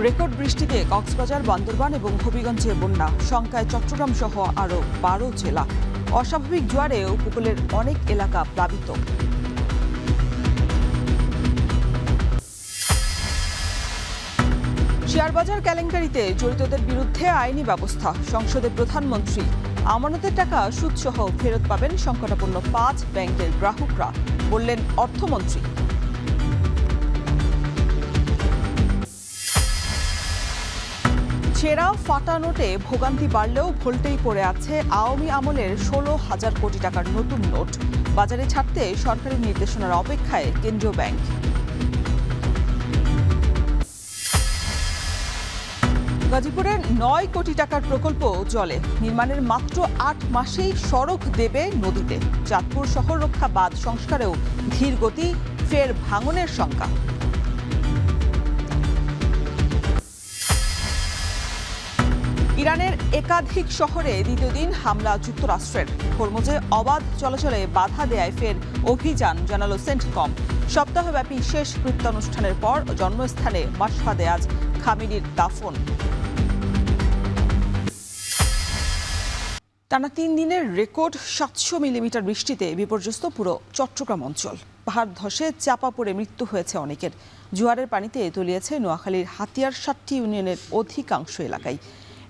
Record বৃষ্টিতে কক্সবাজার, বান্দরবান এবং হবিগঞ্জে বন্যা, শঙ্কায় চট্টগ্রাম সহ আরও 12 জেলা। অস্বাভাবিক জোয়ারে উপকূলের অনেক এলাকা প্লাবিত। শেয়ারবাজার কেলেঙ্কারিতে জড়িতদের বিরুদ্ধে আইনি ব্যবস্থা। সংসদে প্রধানমন্ত্রী আমানতের টাকা সুদসহ ফেরত পাবেন সংকটাপন্ন 5 ব্যাংকের গ্রাহকরা, বললেন অর্থমন্ত্রী। ছেঁড়া ফাটা নোটে ভোগান্তি বাড়লেও ভোল্টেই পড়ে আছে আওয়ামী আমলের 16,000 কোটি টাকার নতুন নোট। বাজারে ছাড়তে সরকারি নির্দেশনার অপেক্ষায় কেন্দ্রীয় ব্যাংক। গাজীপুরের 9 কোটি টাকার প্রকল্প জলে। নির্মাণের মাত্র 8 মাসেই সড়ক দেবে নদীতে। চাঁদপুর শহর রক্ষা বাঁধ সংস্কারেও ধীর গতি, ফের ভাঙনের শঙ্কা। ইরানের একাধিক শহরে দ্বিতীয় দিন হামলা যুক্তরাষ্ট্রের। হরমুজে অবাধ চলাচলে বাধা দেয়ায় ফের অভিযান, জানালো সেন্টকম। সপ্তাহব্যাপী শেষ কৃত্যানুষ্ঠানের পর জন্মস্থানে মাশহাদে আজ খামেনির দাফন। টানা 3 দিনের রেকর্ড 700 মিলিমিটার বৃষ্টিতে বিপর্যস্ত পুরো চট্টগ্রাম অঞ্চল। পাহাড় ধসে চাপা পড়ে মৃত্যু হয়েছে অনেকের। জোয়ারের পানিতে তলিয়েছে নোয়াখালীর হাতিয়ার 7টি ইউনিয়নের অধিকাংশ এলাকায়।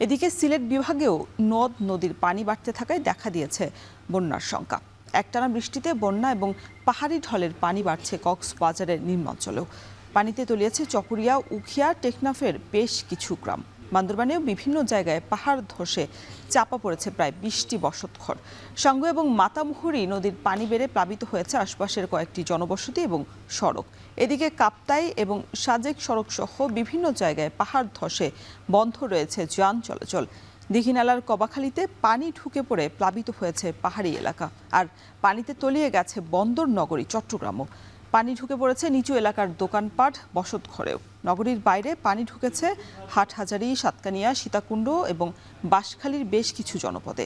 এদিকে সিলেট বিভাগেও নদ নদীর পানি বাড়তে থাকায় দেখা দিয়েছে বন্যার শঙ্কা। একটানা বৃষ্টিতে বন্যা এবং পাহাড়ি ঢলের পানি বাড়ছে কক্সবাজারের নিম্নাঞ্চলেও। পানিতে তলিয়েছে চকরিয়া, উখিয়া, টেকনাফের বেশ কিছু গ্রাম। বান্দরবানেও বিভিন্ন জায়গায় পাহাড় ধসে চাপা পড়েছে প্রায় 20টি বসতঘর। সাঙ্গু এবং মাতামুহুরী নদীর পানি বেড়ে প্লাবিত হয়েছে আশপাশের কয়েকটি জনবসতি এবং সড়ক। এদিকে কাপ্তাই এবং সাজেক সড়ক সহ বিভিন্ন জায়গায় পাহাড় ধসে বন্ধ রয়েছে যান চলাচল। দীঘিনালার কবাখালীতে পানি ঢুকে পড়ে প্লাবিত হয়েছে পাহাড়ি এলাকা। আর পানিতে তলিয়ে গেছে বন্দর নগরী চট্টগ্রামও। পানি ঢুকে পড়েছে নিচু এলাকার দোকানপাট, বসতঘরেও। নগরীর বাইরে পানি ঢুকেছে হাটহাজারী, সাতকানিয়া, সীতাকুণ্ড এবং বাঁশখালীর বেশ কিছু জনপদে।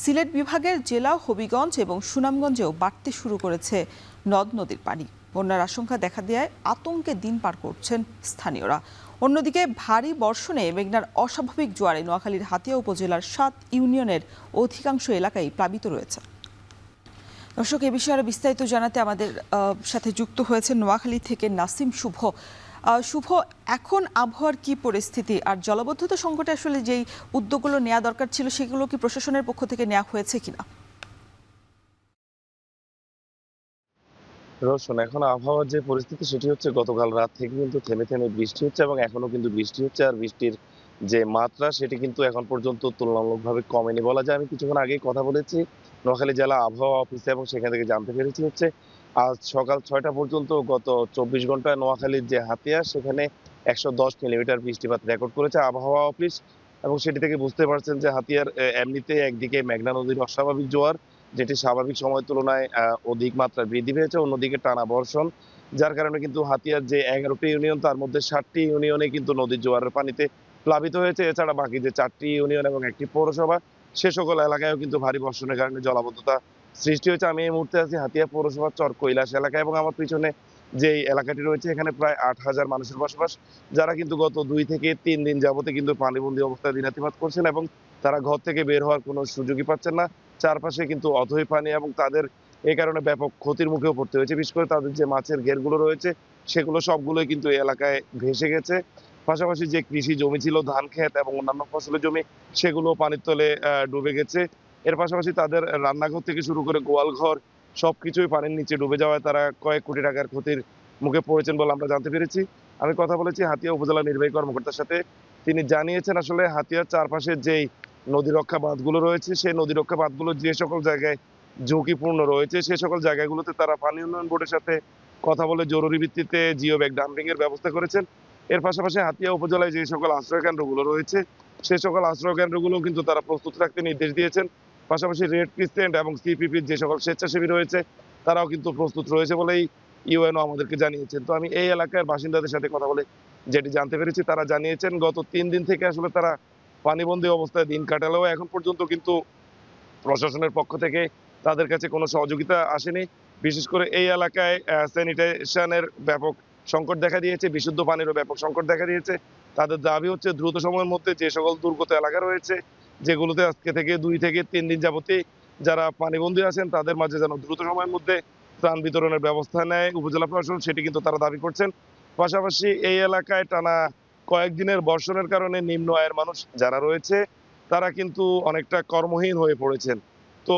সিলেট বিভাগের জেলা হবিগঞ্জ এবং সুনামগঞ্জেও বাড়তে শুরু করেছে নদ নদীর পানি। বন্যার আশঙ্কা দেখা দেওয়ায় আতঙ্কে দিন পার করছেন স্থানীয়রা। অন্যদিকে ভারী বর্ষণে মেঘনার অস্বাভাবিক জোয়ারে নোয়াখালীর হাতিয়া উপজেলার 7 ইউনিয়নের অধিকাংশ এলাকায় প্লাবিত রয়েছে। দর্শক, এ বিষয়ে আরো বিস্তারিত জানাতে আমাদের সাথে যুক্ত হয়েছে নোয়াখালী থেকে নাসিম শুভ। শুভ, এখন আবহাওয়ার কি পরিস্থিতি, আর জলবদ্ধতা সংকটে আসলে যেই উদ্যোগগুলো নেওয়া দরকার ছিল সেগুলো কি প্রশাসনের পক্ষ থেকে নেওয়া হয়েছে কিনা? রোশন, এখন আবহাওয়ার যে পরিস্থিতি সেটি হচ্ছে গতকাল রাত থেকে কিন্তু থেমে থেমে বৃষ্টি হচ্ছে এবং এখনো কিন্তু বৃষ্টি হচ্ছে। আর বৃষ্টির যে মাত্রা সেটি কিন্তু এখন পর্যন্ত তুলনামূলকভাবে কমেনি বলা যায়। আমি কিছুক্ষণ আগেই কথা বলেছি নোয়াখালী জেলা আবহাওয়া অফিসে এবং সেখান থেকে জানতে পেরেছি হচ্ছে আজ সকাল 6টা পর্যন্ত গত 24 ঘন্টায় নোয়াখালীর যে হাতিয়া সেখানে 110 মিলিমিটার বৃষ্টিপাত রেকর্ড করেছে আবহাওয়া অফিস। এবং সেটি থেকে বুঝতে পারছেন যে হাতিয়ার এমনিতে একদিকে মেঘনা নদীর অস্বাভাবিক জোয়ার, যেটি স্বাভাবিক সময়ের তুলনায় অধিক মাত্রায় বৃদ্ধি পেয়েছে, অন্যদিকে টানা বর্ষণ, যার কারণে কিন্তু হাতিয়ার যে 11টি ইউনিয়ন তার মধ্যে 7টি ইউনিয়নে কিন্তু নদীর জোয়ারের পানিতে প্লাবিত হয়েছে। এছাড়া বাকি যে 4টি ইউনিয়ন এবং একটি পৌরসভা, সে সকল এলাকায়ও কিন্তু ভারী বর্ষণের কারণে জলাবদ্ধতা সৃষ্টি হয়েছে। আমি এই মুহূর্তে আছি হাতিয়া পৌরসভার চর কৈলাস এলাকায় এবং আমার পিছনে যে এলাকাটি রয়েছে এখানে প্রায় 8,000 মানুষের বসবাস, যারা কিন্তু গত 2 থেকে 3 দিন যাবতে কিন্তু পানিবন্দী অবস্থায় দিনাতিপাত করছেন এবং তারা ঘর থেকে বের হওয়ার কোনো সুযোগই পাচ্ছেন না। চারপাশে কিন্তু অথই পানি এবং তাদের এই কারণে ব্যাপক ক্ষতির মুখেও পড়তে হয়েছে। বিশেষ করে তাদের যে মাছের ঘেরগুলো রয়েছে সেগুলো সবগুলোই কিন্তু এই এলাকায় ভেসে গেছে। পাশাপাশি যে কৃষি জমি ছিল, ধান ক্ষেত এবং অন্যান্য ফসলের জমি, সেগুলো পানির তলে ডুবে গেছে। এর পাশাপাশি তাদের রান্নাঘর থেকে শুরু করে গোয়াল ঘর সবকিছুই পানির নিচে ডুবে যাওয়ায় তারা কয়েক কোটি টাকার ক্ষতির মুখে পড়েছেন বলে আমরা জানতে পেরেছি। আমি কথা বলেছি হাতিয়া উপজেলা নির্বাহী কর্মকর্তার সাথে। তিনি জানিয়েছেন আসলে হাতিয়ার চারপাশে যেই নদীরক্ষা বাঁধগুলো রয়েছে সেই নদীরক্ষা বাঁধগুলো যে সকল জায়গায় ঝুঁকিপূর্ণ রয়েছে সে সকল জায়গাগুলোতে তারা পানি উন্নয়ন বোর্ডের সাথে কথা বলে জরুরি ভিত্তিতে জিও ব্যাগ ডাম্পিং এর ব্যবস্থা করেছেন। এর পাশাপাশি হাতিয়া উপজেলায় যে সকল আশ্রয় কেন্দ্রগুলো রয়েছে সে সকল আশ্রয় কেন্দ্রগুলো কিন্তু তারা প্রস্তুত রাখতে নির্দেশ দিয়েছেন। পাশাপাশি রেড ক্রিসেন্ট এবং সিপিপির যে সকল স্বেচ্ছাসেবী রয়েছে তারাও কিন্তু প্রস্তুত রয়েছে বলেই ইউএনও আমাদেরকে জানিয়েছেন। তো আমি এই এলাকার বাসিন্দাদের সাথে কথা বলে যেটি জানতে পেরেছি, তারা জানিয়েছেন গত 3 দিন থেকে আসলে তারা পানিবন্দী অবস্থায় দিন কাটালেও এখন পর্যন্ত কিন্তু প্রশাসনের পক্ষ থেকে তাদের কাছে কোনো সহযোগিতা আসেনি। বিশেষ করে এই এলাকায় স্যানিটেশনের ব্যাপক সংকট দেখা দিয়েছে, বিশুদ্ধ পানিরও ব্যাপক সংকট দেখা দিয়েছে। তাদের দাবি হচ্ছে দ্রুত সময়ের মধ্যে যে সকল দুর্গত এলাকা রয়েছে, যেগুলোতে আজকে থেকে 2 থেকে 3 দিন যাবতই যারা পানিবন্দী আছেন, তাদের মাঝে যেন দ্রুত সময়ের মধ্যে ত্রাণ বিতরণের ব্যবস্থা নেয় উপজেলা প্রশাসন, সেটি কিন্তু তারা দাবি করছেন। পাশাপাশি এই এলাকায় টানা কয়েকদিনের বর্ষণের কারণে নিম্ন আয়ের মানুষ যারা রয়েছে, তারা কিন্তু অনেকটা কর্মহীন হয়ে পড়েছেন। তো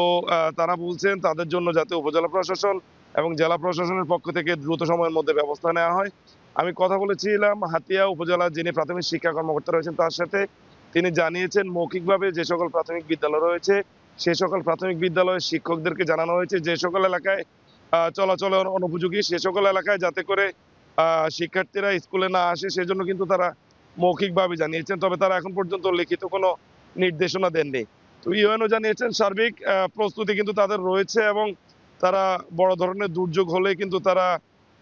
তারা বলছেন তাদের জন্য যাতে উপজেলা প্রশাসন এবং জেলা প্রশাসনের পক্ষ থেকে দ্রুত সময়ের মধ্যে ব্যবস্থা নেওয়া হয়। আমি কথা বলেছিলাম হাতিয়া উপজেলার যিনি প্রাথমিক শিক্ষা কর্মকর্তা রয়েছেন তার সাথে। তিনি জানিয়েছেন মৌখিকভাবে যে সকল প্রাথমিক বিদ্যালয় রয়েছে, সে সকল প্রাথমিক বিদ্যালয়ের শিক্ষকদেরকে জানানো হয়েছে যে সকল এলাকায় চলাচলের অনুপযোগী, সে সকল এলাকায় যাতে করে শিক্ষার্থীরা স্কুলে না আসে সেজন্য কিন্তু তারা মৌখিকভাবে জানিয়েছেন। তবে তারা এখন পর্যন্ত লিখিত কোনো নির্দেশনা দেননি। তো ইউএনও জানিয়েছেন সার্বিক প্রস্তুতি কিন্তু তাদের রয়েছে এবং তারা বড় ধরনের দুর্যোগ হলে কিন্তু তারা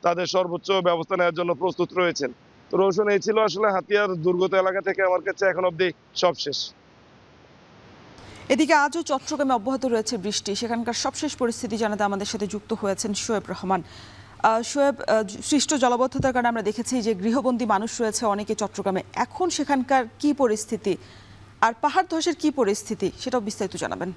তাদের সর্বোচ্চ ব্যবস্থা নেওয়ার জন্য প্রস্তুত রয়েছেন। তো রৌশন, এই ছিল আসলে হাতিয়ার দুর্গত এলাকা থেকে আমার কাছে এখন অবধি সব শেষ। এদিকে আজও চট্টগ্রামে অব্যাহত রয়েছে বৃষ্টি। সেখানকার সবশেষ পরিস্থিতি জানাতে আমাদের সাথে যুক্ত হয়েছেন শোয়েব রহমান। শোয়েব, সৃষ্ট জলাবদ্ধতার কারণে আমরা দেখেছি যে গৃহবন্দী মানুষ রয়েছে অনেকে চট্টগ্রামে। এখন সেখানকার কি পরিস্থিতি আর পাহাড় ধসের কি পরিস্থিতি সেটাও বিস্তারিত জানাবেন।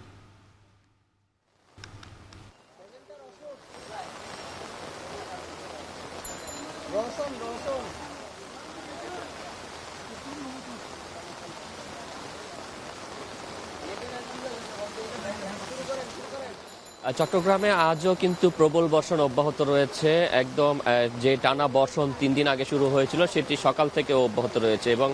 চট্টগ্রামে আজও কিন্তু প্রবল বর্ষণ অব্যাহত রয়েছে। একদম যে টানা বর্ষণ 3 দিন আগে শুরু হয়েছিল সেটি সকাল থেকে অব্যাহত রয়েছে এবং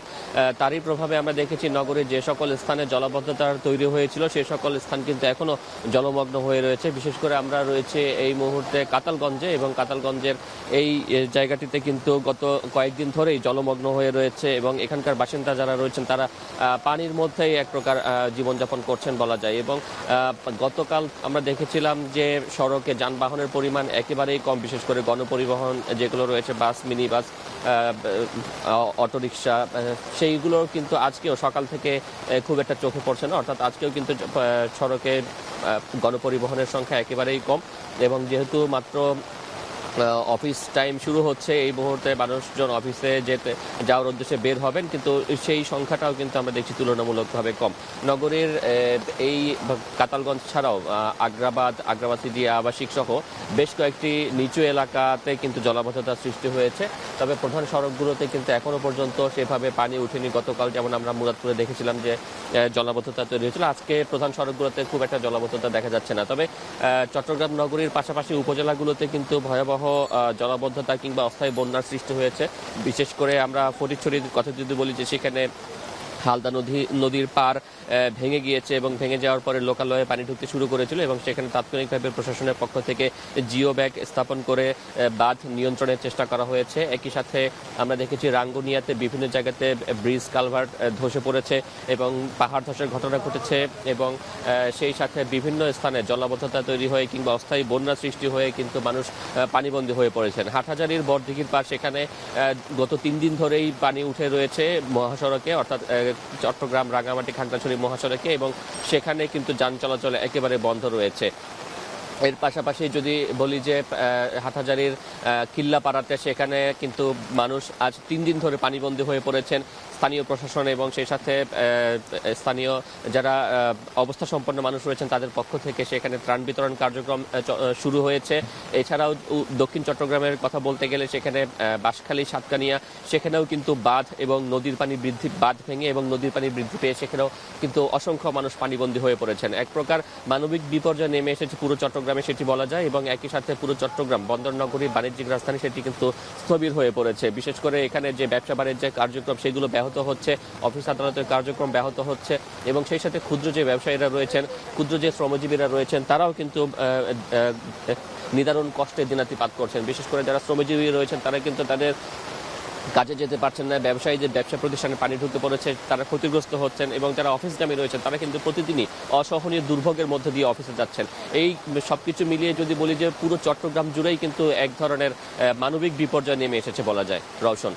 তারই প্রভাবে আমরা দেখেছি নগরের যে সকল স্থানে জলাবদ্ধতা তৈরি হয়েছিল সেই সকল স্থান কিন্তু এখনো জলমগ্ন হয়ে রয়েছে। বিশেষ করে আমরা রয়েছে এই মুহূর্তে কাতালগঞ্জে এবং কাতালগঞ্জের এই জায়গাটিতে কিন্তু গত কয়েকদিন ধরেই জলমগ্ন হয়ে রয়েছে এবং এখানকার বাসিন্দা যারা রয়েছেন তারা পানির মধ্যেই এক প্রকার জীবনযাপন করছেন বলা যায়। এবং গতকাল আমরা দেখেছি যে সড়কে যানবাহনের পরিমাণ একেবারেই কম, বিশেষ করে গণপরিবহন যেগুলো রয়েছে বাস, মিনি বাস, অটোরিকশা, সেইগুলো কিন্তু আজকেও সকাল থেকে খুব একটা চোখে পড়ছে না। অর্থাৎ আজকেও কিন্তু সড়কে গণপরিবহনের সংখ্যা একেবারেই কম এবং যেহেতু মাত্র অফিস টাইম শুরু হচ্ছে, এই মুহূর্তে মানুষজন অফিসে যাওয়ার উদ্দেশ্যে বের হবেন, কিন্তু সেই সংখ্যাটাও কিন্তু আমরা দেখছি তুলনামূলকভাবে কম। নগরের এই কাতালগঞ্জ ছাড়াও আগ্রাবাদ সিটি আবাসিক সহ বেশ কয়েকটি নিচু এলাকাতে কিন্তু জলাবদ্ধতার সৃষ্টি হয়েছে। তবে প্রধান সড়কগুলোতে কিন্তু এখনো পর্যন্ত সেভাবে পানি উঠেনি। গতকাল যেমন আমরা মুরাদপুরে দেখেছিলাম যে জলাবদ্ধতা তৈরি হয়েছিল, আজকে প্রধান সড়কগুলোতে খুব একটা জলাবদ্ধতা দেখা যাচ্ছে না। তবে চট্টগ্রাম নগরীর পাশাপাশি উপজেলাগুলোতে কিন্তু ভয়াবহ জলাবদ্ধতা কিংবা অস্থায়ী বন্যার সৃষ্টি হয়েছে। বিশেষ করে আমরা ফটিকছড়ির কথা যদি বলি যে সেখানে হালদা নদীর পার ভেঙে গিয়েছে এবং ভেঙে যাওয়ার পরে লোকালয়ে পানি ঢুকতে শুরু করেছিল এবং সেখানে তাৎক্ষণিকভাবে প্রশাসনের পক্ষ থেকে জিও ব্যাগ স্থাপন করে বাঁধ নিয়ন্ত্রণের চেষ্টা করা হয়েছে। একই সাথে আমরা দেখেছি রাঙ্গুনিয়াতে বিভিন্ন জায়গাতে ব্রিজ কালভার্ট ধসে পড়েছে এবং পাহাড় ধসের ঘটনা ঘটেছে এবং সেই সাথে বিভিন্ন স্থানে জলাবদ্ধতা তৈরি হয়ে কিংবা অস্থায়ী বন্যা সৃষ্টি হয়ে কিন্তু মানুষ পানিবন্দী হয়ে পড়েছেন। হাটহাজারীর বড়দিঘির পার সেখানে গত 3 দিন ধরেই পানি উঠে রয়েছে মহাসড়কে, অর্থাৎ চট্টগ্রাম রাঙামাটি খাগড়াছড়ি মহাসড়কে, এবং সেখানে কিন্তু যান চলাচল একেবারে বন্ধ রয়েছে। এর পাশাপাশি যদি বলি যে হাটহাজারীর কিল্লাপাড়াতে সেখানে কিন্তু মানুষ আজ 3 দিন ধরে পানিবন্দী হয়ে পড়েছেন। স্থানীয় প্রশাসন এবং সেই সাথে স্থানীয় যারা অবস্থা সম্পন্ন মানুষ রয়েছেন তাদের পক্ষ থেকে সেখানে ত্রাণ বিতরণ কার্যক্রম শুরু হয়েছে। এছাড়াও দক্ষিণ চট্টগ্রামের কথা বলতে গেলে সেখানে বাঁশখালী, সাতকানিয়া, সেখানেও কিন্তু বাঁধ এবং নদীর পানি বাঁধ ভেঙে এবং নদীর পানি বৃদ্ধি পেয়ে সেখানেও কিন্তু অসংখ্য মানুষ পানিবন্দী হয়ে পড়েছেন। এক প্রকার মানবিক বিপর্যয় নেমে এসেছে পুরো চট্টগ্রামে সেটি বলা যায় এবং একই সাথে পুরো চট্টগ্রাম বন্দর নগরীর বাণিজ্যিক রাজধানী সেটি কিন্তু স্থবির হয়ে পড়েছে। বিশেষ করে এখানে যে ব্যবসা বাণিজ্যের কার্যক্রম সেগুলো ব্যাহত হচ্ছে, অফিস আদালতের কার্যক্রম ব্যাহত হচ্ছে এবং সেই সাথে ক্ষুদ্র যে ব্যবসায়ীরা রয়েছেন, ক্ষুদ্র যে শ্রমজীবীরা রয়েছেন তারাও কিন্তু নিদারুণ কষ্টে দিনাতিপাত করছেন। বিশেষ করে যারা শ্রমজীবী রয়েছেন তারা কিন্তু তাদের কাজে যেতে পারছেন না, ব্যবসায়ীদের ব্যবসা প্রতিষ্ঠানে পানি ঢুকে পড়েছে, তারা ক্ষতিগ্রস্ত হচ্ছেন এবং যারা অফিসগামী রয়েছেন তারা কিন্তু প্রতিদিনই অসহনীয় দুর্ভোগের মধ্যে দিয়ে অফিসে যাচ্ছেন। এই সবকিছু মিলিয়ে যদি বলি যে পুরো চট্টগ্রাম জুড়েই কিন্তু এক ধরনের মানবিক বিপর্যয় নেমে এসেছে বলা যায়। রওশন,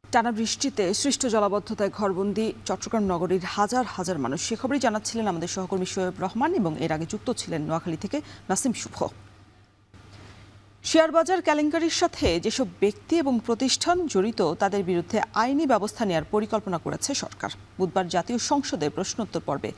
টানা বৃষ্টিতে সৃষ্ট জলাবদ্ধতায় ঘরবন্দি চট্টগ্রাম নগরীর হাজার হাজার মানুষ। সে খবরই জানাচ্ছিলেন আমাদের সহকর্মী শোয়েব রহমান এবং এর আগে যুক্ত ছিলেন নোয়াখালী থেকে নাসিম শুভ। শেয়ারবাজার কেলেঙ্কারির সাথে যেসব ব্যক্তি এবং প্রতিষ্ঠান জড়িত তাদের বিরুদ্ধে আইনি ব্যবস্থা নেওয়ার পরিকল্পনা করেছে সরকার। বুধবার জাতীয় সংসদে প্রশ্নোত্তর পর্বে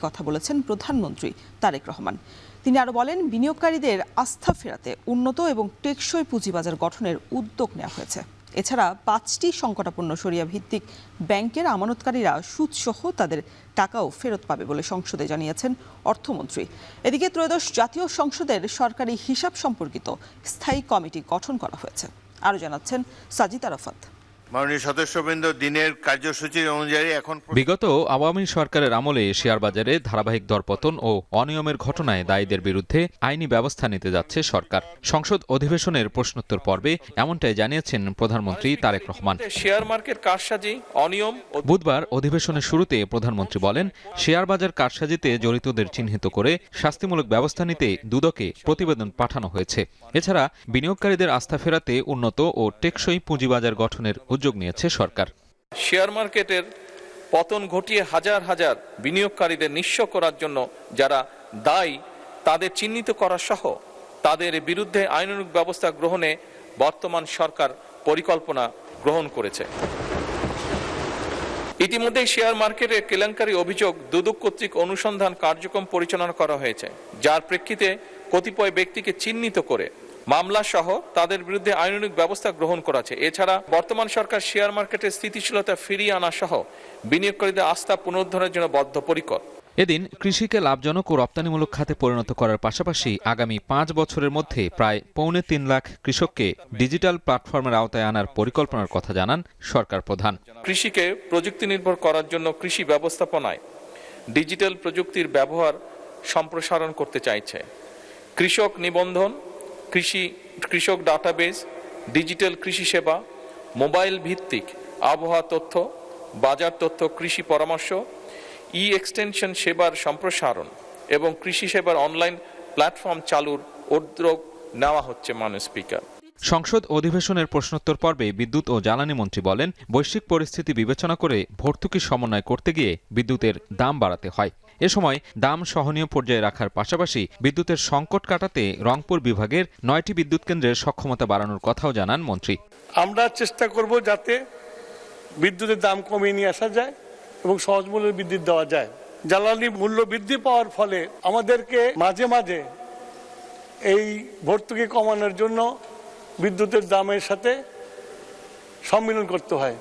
কথা বলেছেন প্রধানমন্ত্রী তারেক রহমান। তিনি আরও বলেন, বিনিয়োগকারীদের আস্থা ফেরাতে উন্নত এবং টেকসই পুঁজিবাজার গঠনের উদ্যোগ নেওয়া হয়েছে। এছাড়া 5টি সংকটাপন্ন শরিয়া ভিত্তিক ব্যাংকের আমানতকারীরা সুদসহ তাদের টাকাও ফেরত পাবে বলে সংসদে জানিয়েছেন অর্থমন্ত্রী। এদিকে ত্রয়োদশ জাতীয় সংসদের সরকারি হিসাব সম্পর্কিত স্থায়ী কমিটি গঠন করা হয়েছে। আরও জানাচ্ছেন সাজিদ আরাফাত। মাননীয় সদস্যবৃন্দ, দিনের কার্যসূচি অনুযায়ী এখন বিগত আওয়ামী সরকারের আমলে শেয়ার বাজারে ধারাবাহিক দরপতন ও অনিয়মের ঘটনায় দায়ীদের বিরুদ্ধে আইনি ব্যবস্থা নিতে যাচ্ছে সরকার। সংসদ অধিবেশনের প্রশ্নোত্তর পর্বে এমনটাই জানিয়েছেন প্রধানমন্ত্রী তারেক রহমান। শেয়ার মার্কেট কারসাজি, অনিয়ম। বুধবার অধিবেশনের শুরুতে প্রধানমন্ত্রী বলেন, শেয়ার বাজার কারসাজিতে জড়িতদের চিহ্নিত করে শাস্তিমূলক ব্যবস্থা নিতে দুদকে প্রতিবেদন পাঠানো হয়েছে। এছাড়া বিনিয়োগকারীদের আস্থা ফেরাতে উন্নত ও টেকসই পুঁজিবাজার গঠনের উদ্যোগ নিয়েছে সরকার। শেয়ার মার্কেটের পতন ঘটিয়ে হাজার হাজার বিনিয়োগকারীদের নিঃস্ব করার জন্য যারা দায়ী তাদের চিহ্নিত করা সহ তাদের বিরুদ্ধে আইনানুগ ব্যবস্থা গ্রহণে বর্তমান সরকার পরিকল্পনা গ্রহণ করেছে। ইতিমধ্যে শেয়ার মার্কেটের কেলেঙ্কারি অভিযোগ দুদক কর্তৃক অনুসন্ধান কার্যক্রম পরিচালনা করা হয়েছে, যার প্রেক্ষিতে কতিপয় ব্যক্তিকে চিহ্নিত করে মামলা সহ তাদের বিরুদ্ধে আইনানুগ ব্যবস্থা গ্রহণ করেছে। এছাড়া বর্তমান সরকার শেয়ার মার্কেটের স্থিতিশীলতা ফিরিয়ে আনা সহ বিনিয়োগকারীদের আস্থা পুনরুদ্ধারের জন্য বদ্ধপরিকর। এদিন কৃষিকে লাভজনক ও রপ্তানিমূলক খাতে পরিণত করার পাশাপাশি আগামী 5 বছরের মধ্যে প্রায় 3.25 লাখ কৃষককে ডিজিটাল প্ল্যাটফর্মের আওতায় আনার পরিকল্পনার কথা জানান সরকার প্রধান। কৃষিকে প্রযুক্তি নির্ভর করার জন্য কৃষি ব্যবস্থাপনায় ডিজিটাল প্রযুক্তির ব্যবহার সম্প্রসারণ করতে চাইছে। কৃষক নিবন্ধন, কৃষক ডাটাবেস, ডিজিটাল কৃষি সেবা, মোবাইল ভিত্তিক আবহাওয়া তথ্য, বাজার তথ্য, কৃষি পরামর্শ, এক্সটেনশন সেবার সম্প্রসারণ এবং কৃষি সেবার অনলাইন প্ল্যাটফর্ম চালুর উদ্যোগ নেওয়া হচ্ছে। মাননীয় স্পিকার, সংসদ অধিবেশনের প্রশ্নোত্তর পর্বে বিদ্যুৎ ও জ্বালানি মন্ত্রী বলেন, বৈশ্বিক পরিস্থিতি বিবেচনা করে ভর্তুকি সমন্বয় করতে গিয়ে বিদ্যুতের দাম বাড়াতে হয়। এ সময় দাম সহনীয় পর্যায়ে রাখার পাশাপাশি বিদ্যুতের সংকট কাটাতে রংপুর বিভাগের 9টি বিদ্যুৎ কেন্দ্রের সক্ষমতা বাড়ানোর কথাও জানান মন্ত্রী। আমরা চেষ্টা করব যাতে বিদ্যুতের দাম কমিয়ে নিয়ে আসা যায় এবং সহজ মূল্যে বিদ্যুৎ দেওয়া যায়। জ্বালানি মূল্য বৃদ্ধি পাওয়ার ফলে আমাদেরকে মাঝে মাঝে এই ভর্তুকি কমানোর জন্য বিদ্যুতের দামের সাথে সম্মিলন করতে হয়,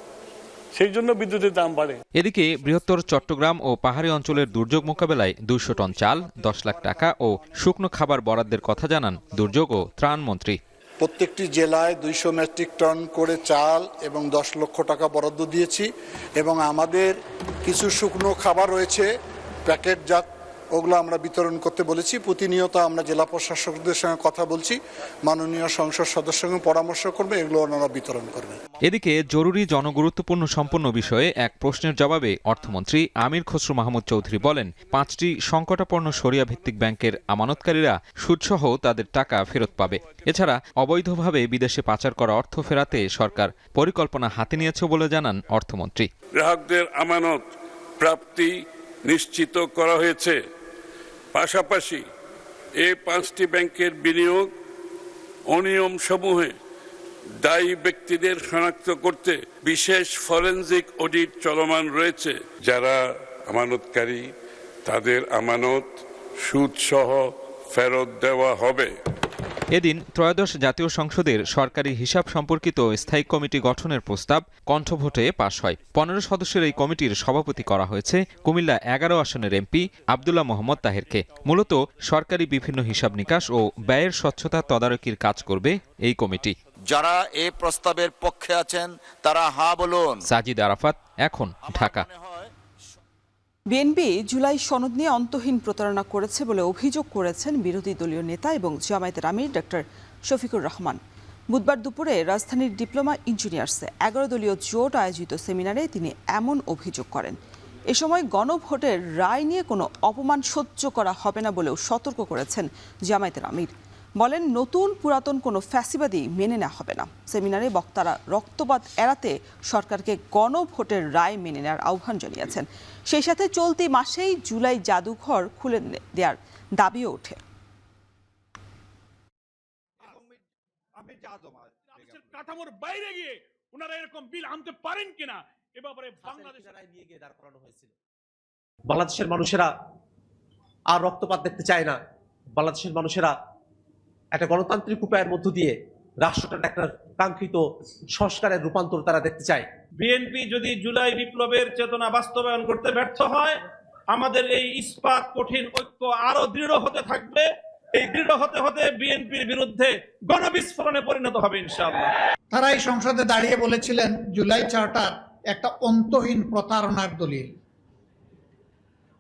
সেই জন্য বিদ্যুতের দাম বাড়ে। এদিকে বৃহত্তর চট্টগ্রাম ও পাহাড়ি অঞ্চলের দুর্যোগ মোকাবেলায় 200 টন চাল, 10 লাখ টাকা ও শুকনো খাবার বরাদ্দের কথা জানান দুর্যোগ ও ত্রাণ মন্ত্রী। প্রত্যেকটি জেলায় 200 মেট্রিক টন করে চাল এবং 10 লক্ষ টাকা বরাদ্দ দিয়েছি এবং আমাদের কিছু শুকনো খাবার রয়েছে প্যাকেটজাত, ওগুলো আমরা বিতরণ করতে বলেছি। প্রতিনিয়ত আমরা জেলা প্রশাসকদের সঙ্গে কথা বলছি, মাননীয় সংসদ সদস্যের সঙ্গে পরামর্শ করবে, এগুলো ওনারা বিতরণ করবেন। এদিকে জরুরি জনগুরুত্বপূর্ণ সম্পন্ন বিষয়ে এক প্রশ্নের জবাবে অর্থমন্ত্রী আমির খসরু মাহমুদ চৌধুরী বলেন, 5টি সংকটাপন্ন শরিয়া ভিত্তিক ব্যাংকের আমানতকারীরা সুদসহ তাদের টাকা ফেরত পাবে। এছাড়া অবৈধভাবে বিদেশে পাচার করা অর্থ ফেরাতে সরকার পরিকল্পনা হাতে নিয়েছে বলে জানান অর্থমন্ত্রী। গ্রাহকদের আমানত প্রাপ্তি নিশ্চিত করা হয়েছে। পাশাপাশি এই 5টি ব্যাংকের বিনিয়োগ অনিয়ম সমূহে দায়ী ব্যক্তিদের শনাক্ত করতে বিশেষ ফরেনজিক অডিট চলমান রয়েছে। যারা আমানতকারী তাদের আমানত সুদসহ ফেরত দেওয়া হবে। এদিন ত্রয়োদশ জাতীয় সংসদের সরকারি হিসাব সম্পর্কিত স্থায়ী কমিটি গঠনের প্রস্তাব কণ্ঠভোটে পাশ হয়। 15 সদস্যের এই কমিটির সভাপতি করা হয়েছে কুমিল্লা 11 আসনের এমপি আব্দুল্লাহ মোহাম্মদ তাহেরকে। মূলত সরকারি বিভিন্ন হিসাব নিকাশ ও ব্যয়ের স্বচ্ছতা তদারকির কাজ করবে এই কমিটি। যারা এই প্রস্তাবের পক্ষে আছেন তারা হ্যাঁ বলুন। সাজিদ আরাফাত, এখন, ঢাকা। বিএনপি জুলাই সনদ নিয়ে অন্তহীন প্রতারণা করেছে বলে অভিযোগ করেছেন বিরোধী দলীয় নেতা এবং জামায়াতের আমির ডক্টর শফিকুর রহমান। বুধবার দুপুরে রাজধানীর ডিপ্লোমা ইঞ্জিনিয়ার্সে 11 দলীয় জোট আয়োজিত সেমিনারে তিনি এমন অভিযোগ করেন। এ সময় গণভোটের রায় নিয়ে কোনো অপমান সহ্য করা হবে না বলেও সতর্ক করেছেন জামায়াতের আমির। বলেন, নতুন পুরাতন কোনো ফ্যাসিবাদী মেনে নেওয়া হবে না। সেমিনারে বক্তারা রক্তপাত এড়াতে সরকারকে গণভোটের রায় মেনে নেওয়ার আহ্বান জানিয়েছেন। সেই সাথে চলতি মাসেই জুলাই জাদুঘর খুলে দেওয়ার দাবিও ওঠে। কাঠামোর বাইরে গিয়ে ওনারা এরকম বিল আনতে পারেন কিনা এ ব্যাপারে বাংলাদেশের নিয়ে গিয়ে দাঁড় করানো হয়েছিল। বাংলাদেশের মানুষেরা আর রক্তপাত দেখতে চায় না। বাংলাদেশের মানুষেরা একটা গণতান্ত্রিক উপায়ের মধ্য দিয়ে রাষ্ট্রটার একটা কাঙ্ক্ষিত সংস্কারের রূপান্তর তারা দেখতে চায়। বিএনপি যদি জুলাই বিপ্লবের চেতনা বাস্তবায়ন করতে ব্যর্থ হয়, আমাদের এই ইস্পাত কঠিন ঐক্য আরো দৃঢ় হতে থাকবে। এই দৃঢ় হতে হতে বিএনপির বিরুদ্ধে গণবিস্ফোরণে পরিণত হবে ইনশাআল্লাহ। তারা এই সংসদে দাঁড়িয়ে বলেছিলেন জুলাই চার্টার একটা অন্তহীন প্রতারণার দলিল,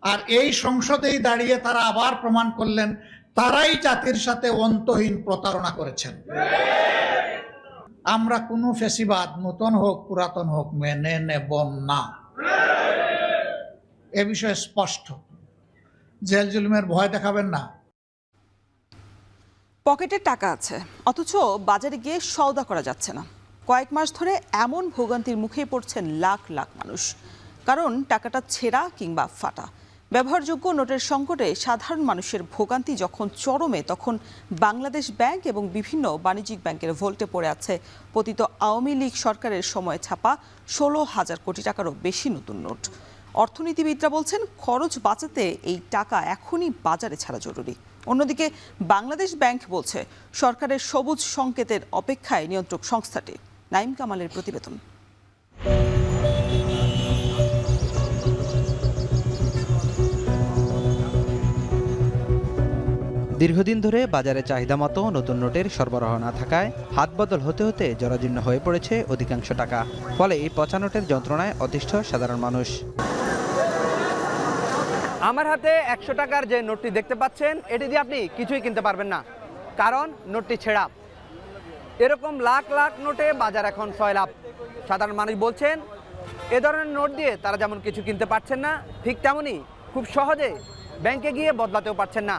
আর এই সংসদেই দাঁড়িয়ে তারা আবার প্রমাণ করলেন তারাই জাতির সাথে অন্তহীন প্রতারণা করেছেন। আমরা কোনো ফ্যাসিবাদ নতুন হোক পুরাতন হোক মেনে নেব না, এ বিষয়ে স্পষ্ট। জেল জুলুমের ভয় দেখাবেন না। পকেটে টাকা আছে অথচ বাজারে গিয়ে সওদা করা যাচ্ছে না। কয়েক মাস ধরে এমন ভোগান্তির মুখে পড়ছেন লাখ লাখ মানুষ, কারণ টাকাটা ছেঁড়া কিংবা ফাটা। ব্যবহারযোগ্য নোটের সংকটে সাধারণ মানুষের ভোগান্তি যখন চরমে, তখন বাংলাদেশ ব্যাংক এবং বিভিন্ন বাণিজ্যিক ব্যাংকের ভোল্টে পড়ে আছে পতিত আওয়ামী লীগ সরকারের সময় ছাপা 16,000 কোটি টাকারও বেশি নতুন নোট। অর্থনীতিবিদরা বলছেন খরচ বাঁচাতে এই টাকা এখনই বাজারে ছাড়া জরুরি। অন্যদিকে বাংলাদেশ ব্যাংক বলছে সরকারের সবুজ সংকেতের অপেক্ষায় নিয়ন্ত্রক সংস্থাটি। নাইম কামালের প্রতিবেদন। দীর্ঘদিন ধরে বাজারে চাহিদা মতো নতুন নোটের সরবরাহ না থাকায় হাত বদল হতে হতে জরাজীর্ণ হয়ে পড়েছে অধিকাংশ টাকা। ফলে এই পচা নোটের যন্ত্রণায় অতিষ্ঠ সাধারণ মানুষ। আমার হাতে 100 টাকার যে নোটটি দেখতে পাচ্ছেন, এটি দিয়ে আপনি কিছুই কিনতে পারবেন না, কারণ নোটটি ছেঁড়া। এরকম লাখ লাখ নোটে বাজার এখন সয়লাভ। সাধারণ মানুষ বলছেন এ ধরনের নোট দিয়ে তারা যেমন কিছু কিনতে পারছেন না, ঠিক তেমনই খুব সহজে ব্যাংকে গিয়ে বদলাতেও পারছেন না।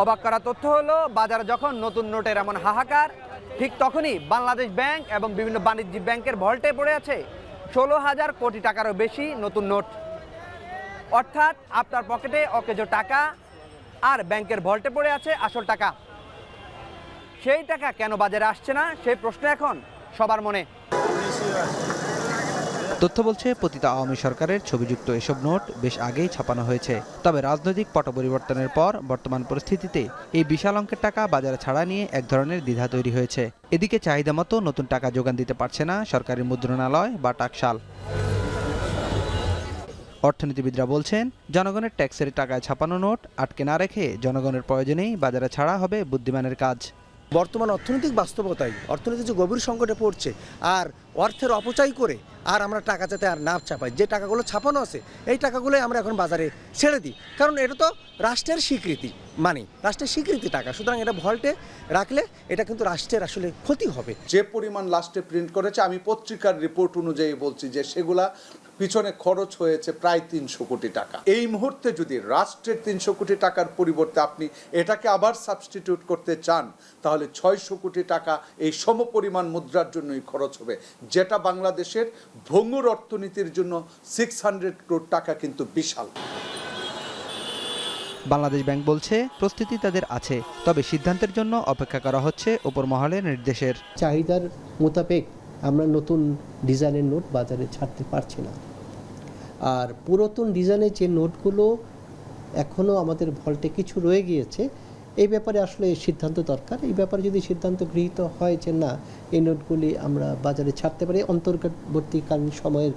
অবাক করা তথ্য হলো, বাজারে যখন নতুন নোটের এমন হাহাকার, ঠিক তখনই বাংলাদেশ ব্যাংক এবং বিভিন্ন বাণিজ্যিক ব্যাংকের ভল্টে পড়ে আছে 16,000 কোটি টাকারও বেশি নতুন নোট। অর্থাৎ আপনার পকেটে অকেজো টাকা আর ব্যাংকের ভল্টে পড়ে আছে আসল টাকা। সেই টাকা কেন বাজারে আসছে না, সেই প্রশ্ন এখন সবার মনে। তথ্য বলছে পতিত আওয়ামী সরকারের ছবিযুক্ত এসব নোট বেশ আগেই ছাপানো হয়েছে। তবে রাজনৈতিক পট পরিবর্তনের পর বর্তমান পরিস্থিতিতে এই বিশাল অঙ্কের টাকা বাজারে ছাড়া নিয়ে এক ধরনের দ্বিধা তৈরি হয়েছে। এদিকে চাহিদা মতো নতুন টাকা যোগান দিতে পারছে না সরকারি মুদ্রণালয় বা টাকশাল। অর্থনীতিবিদরা বলছেন জনগণের ট্যাক্সের টাকায় ছাপানো নোট আটকে না রেখে জনগণের প্রয়োজনেই বাজারে ছাড়া হবে বুদ্ধিমানের কাজ। বর্তমান অর্থনৈতিক বাস্তবতায় অর্থনীতি যে গভীর সংকটে পড়ছে, আর অর্থের অপচয় করে আর আমরা টাকা যাতে আর না ছাপাই, যে টাকাগুলো ছাপানো আছে এই টাকাগুলোই আমরা এখন বাজারে ছেড়ে দিই, কারণ এটা তো রাষ্ট্রের স্বীকৃতি, মানে রাষ্ট্রের স্বীকৃতি টাকা। সুতরাং এটা ভল্টে রাখলে এটা কিন্তু রাষ্ট্রের আসলে ক্ষতি হবে। যে পরিমাণ লাস্টে প্রিন্ট করেছে, আমি পত্রিকার রিপোর্ট অনুযায়ী বলছি যে সেগুলা পিছনে খরচ হয়েছে প্রায় 300 কোটি টাকা। এই মুহূর্তে যদি রাষ্ট্রের 300 কোটি টাকার পরিবর্তে আপনি এটাকে আবার সাবস্টিটিউট করতে চান, তাহলে 600 কোটি টাকা এই সমপরিমাণ মুদ্রার জন্যই খরচ হবে, যেটা বাংলাদেশের ভঙ্গুর অর্থনীতির জন্য 600 কোটি টাকা কিন্তু বিশাল। বাংলাদেশ ব্যাংক বলছে প্রস্তুতি তাদের আছে, তবে সিদ্ধান্তের জন্য অপেক্ষা করা হচ্ছে উপর মহলের নির্দেশের। চাহিদার মোতাবেক আমরা নতুন ডিজাইনের নোট বাজারে ছাড়তে পারছি না, আর পুরাতন ডিজাইনের যে নোটগুলো এখনও আমাদের ভল্টে কিছু রয়ে গিয়েছে, এই ব্যাপারে আসলে সিদ্ধান্ত দরকার। এই ব্যাপারে যদি সিদ্ধান্ত গৃহীত হয় যে না, এই নোটগুলি আমরা বাজারে ছাড়তে পারি অন্তর্বর্তীকালীন সময়ের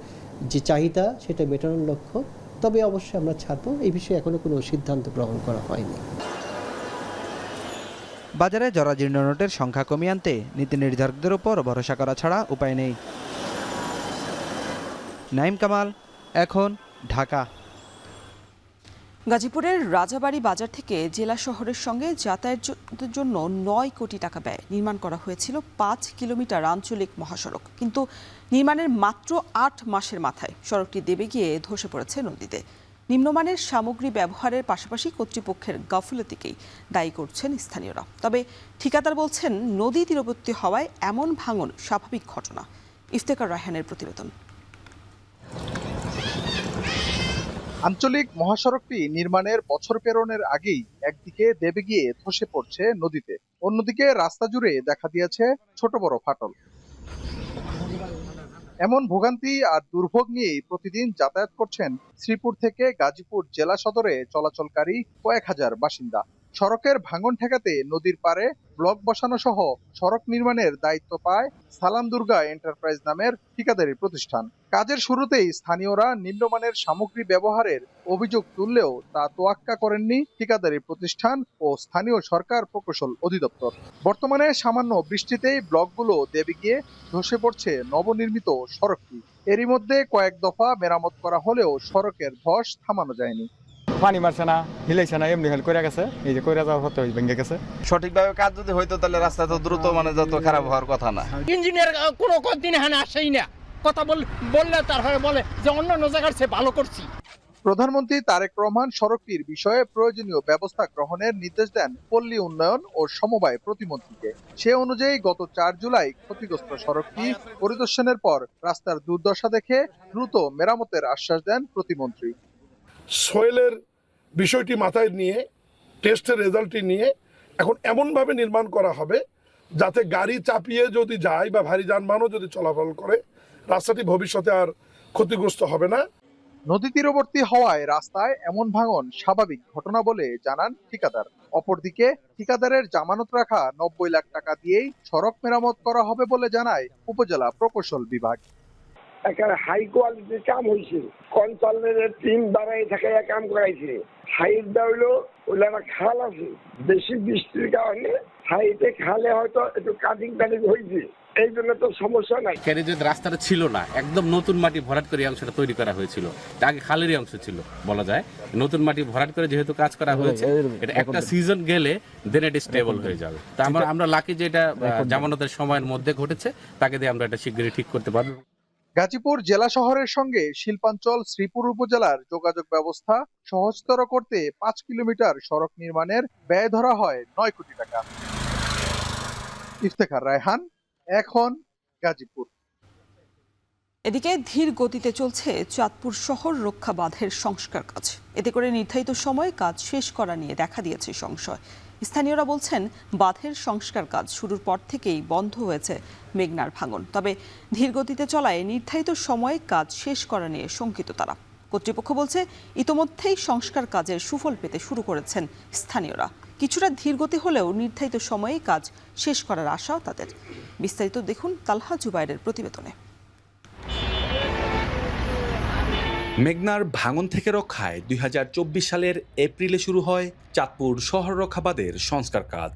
যে চাহিদা সেটা মেটানোর লক্ষ্য, তবে অবশ্যই আমরা ছাড়বো। এই বিষয়ে এখনো কোনো সিদ্ধান্ত গ্রহণ করা হয়নি। বাজারে জরাজীর্ণ নোটের সংখ্যা কমিয়ে আনতে নীতি নির্ধারকদের উপর ভরসা করা ছাড়া উপায় নেই। নাইম কামাল, এখন, ঢাকা। গাজীপুরের রাজাবাড়ী বাজার থেকে জেলা শহরের সঙ্গে যাতায়াতের জন্য 9 কোটি টাকা ব্যয় নির্মাণ করা হয়েছিল 5 কিলোমিটার আঞ্চলিক মহাসড়ক, কিন্তু নির্মাণের মাত্র 8 মাসের মাথায় সড়কটি দেবে গিয়ে ধসে পড়েছে নদীতে। নিম্নমানের সামগ্রী ব্যবহারের পাশাপাশি কর্তৃপক্ষের গাফিলতিকেই দায়ী করছেন স্থানীয়রা। তবে ঠিকাদার বলছেন নদী তীরবর্তী হওয়ায় এমন ভাঙন স্বাভাবিক ঘটনা। ইফতেখার রায়হানের প্রতিবেদন। আঞ্চলিক মহাসড়কটি নির্মাণের বছর পেরোনোর আগেই একদিকে দেবে গিয়ে ধসে পড়ছে নদীতে, অন্যদিকে রাস্তা জুড়ে দেখা দিয়েছে ছোট বড় ফাটল। এমন ভোগান্তি আর দুর্ভোগ নিয়েই প্রতিদিন যাতায়াত করছেন শ্রীপুর থেকে গাজীপুর জেলা সদরে চলাচলকারী কয়েক হাজার বাসিন্দা। সড়কের ভাঙন ঠেকাতে নদীর পাড়ে ব্লক বসানো সহ সড়ক নির্মাণের দায়িত্ব পায় সালাম দুর্গা এন্টারপ্রাইজ নামের ঠিকাদারি প্রতিষ্ঠান। কাজের শুরুতেই স্থানীয়রা নিম্নমানের সামগ্রী ব্যবহারের অভিযোগ তুললেও তা তোয়াক্কা করেননি ঠিকাদারি প্রতিষ্ঠান ও স্থানীয় সরকার প্রকৌশল অধিদপ্তর। বর্তমানে সামান্য বৃষ্টিতেই ব্লকগুলো দেবে গিয়ে ধসে পড়ছে নবনির্মিত সড়কটি। এরই মধ্যে কয়েক দফা মেরামত করা হলেও সড়কের ধস থামানো যায়নি। পানি মারছে না, হিলাইছে না, এমনি হেল করে গেছে, এই যে করে যাওয়ার পথে ভেঙে গেছে। সঠিকভাবে কাজ যদি হইতো তাহলে রাস্তা তো দ্রুত যত খারাপ হওয়ার কথা না। ইঞ্জিনিয়ার কোনো দিন এখানে আসেই না, কথা বললে তারপরে বলে যে অন্য জায়গার চেয়ে ভালো করছি। প্রধানমন্ত্রী তারেক রহমান সড়কটির বিষয়ে প্রয়োজনীয় ব্যবস্থা গ্রহণের নির্দেশ দেন পল্লী উন্নয়ন ও সমবায় প্রতিমন্ত্রীকে। সে অনুযায়ী গত 4 জুলাই ক্ষতিগ্রস্ত সড়কটি পরিদর্শনের পর রাস্তার দুর্দশা দেখে দ্রুত মেরামতের আশ্বাস দেন প্রতিমন্ত্রী। সোয়েলের বিষয়টি মাথায় নিয়ে টেস্টের রেজাল্টটি নিয়ে এখন এমনভাবে নির্মাণ করা হবে যাতে গাড়ি চাপিয়ে যদি যায় বা ভারী যানবাহনও যদি চলাচল করে রাস্তাটি ভবিষ্যতে আর ক্ষতিগ্রস্ত হবে না। নদী তীরবর্তী হওয়ায় রাস্তায় এমন ভাঙন স্বাভাবিক ঘটনা বলে জানান ঠিকাদার। অপরদিকে ঠিকাদারের জামানত রাখা 90 লাখ টাকা দিয়েই সড়ক মেরামত করা হবে বলে জানায় উপজেলা প্রকৌশল বিভাগ। এখানে হাই কোয়ালিটির কাম হয়েছে, কনসালটেন্টের টিম দাঁড়াই থাকে কাম করাইছে। সাইডটা হইলো ওইটা খাল আছে, বেশি বৃষ্টির কারণে সাইডে খালে হয়তো একটু কাটিং হয়েছে, এই জন্য তো সমস্যা নাই। যে রাস্তাটা ছিল না, একদম নতুন মাটি ভরাট করে অংশটা তৈরি করা হয়েছিল। আগে খালেরই অংশ ছিল বলা যায়, নতুন মাটি ভরাট করে যেহেতু কাজ করা হয়েছে, এটা একটা সিজন গেলে দেন এটা স্টেবল হয়ে যাবে। তা আমরা লাকি যে এটা জামানতের সময়ের মধ্যে ঘটেছে, তাকে দিয়ে আমরা এটা শীঘ্রই ঠিক করতে পারবো। গাজীপুর জেলা শহরের সঙ্গে শিল্পাঞ্চল শ্রীপুর উপজেলার যোগাযোগ ব্যবস্থা সহজতর করতে 5 কিলোমিটার সড়ক নির্মাণের ব্যয় ধরা হয় 9 কোটি টাকা। ইফতেখার রায়হান, এখন গাজীপুর। এদিকে ধীর গতিতে চলছে চাঁদপুর শহর রক্ষা বাঁধের সংস্কার কাজ। এতে করে নির্ধারিত সময়ে কাজ শেষ করা নিয়ে দেখা দিয়েছে সংশয়। স্থানীয়রা বলছেন, বাঁধের সংস্কার কাজ শুরুর পর থেকেই বন্ধ হয়েছে মেঘনার ভাঙন। তবে ধীর গতিতে চলায় নির্ধারিত সময়ে কাজ শেষ করা নিয়ে শঙ্কিত তারা। কর্তৃপক্ষ বলছে, ইতোমধ্যেই সংস্কার কাজের সুফল পেতে শুরু করেছেন স্থানীয়রা। কিছুটা ধীরগতি হলেও নির্ধারিত সময়ে কাজ শেষ করার আশাও তাদের। বিস্তারিত দেখুন তালহা জুবাইরের প্রতিবেদনে। মেঘনার ভাঙন থেকে রক্ষায় 2024 সালের এপ্রিলে শুরু হয় চাঁদপুর শহর রক্ষা বাঁধের সংস্কার কাজ।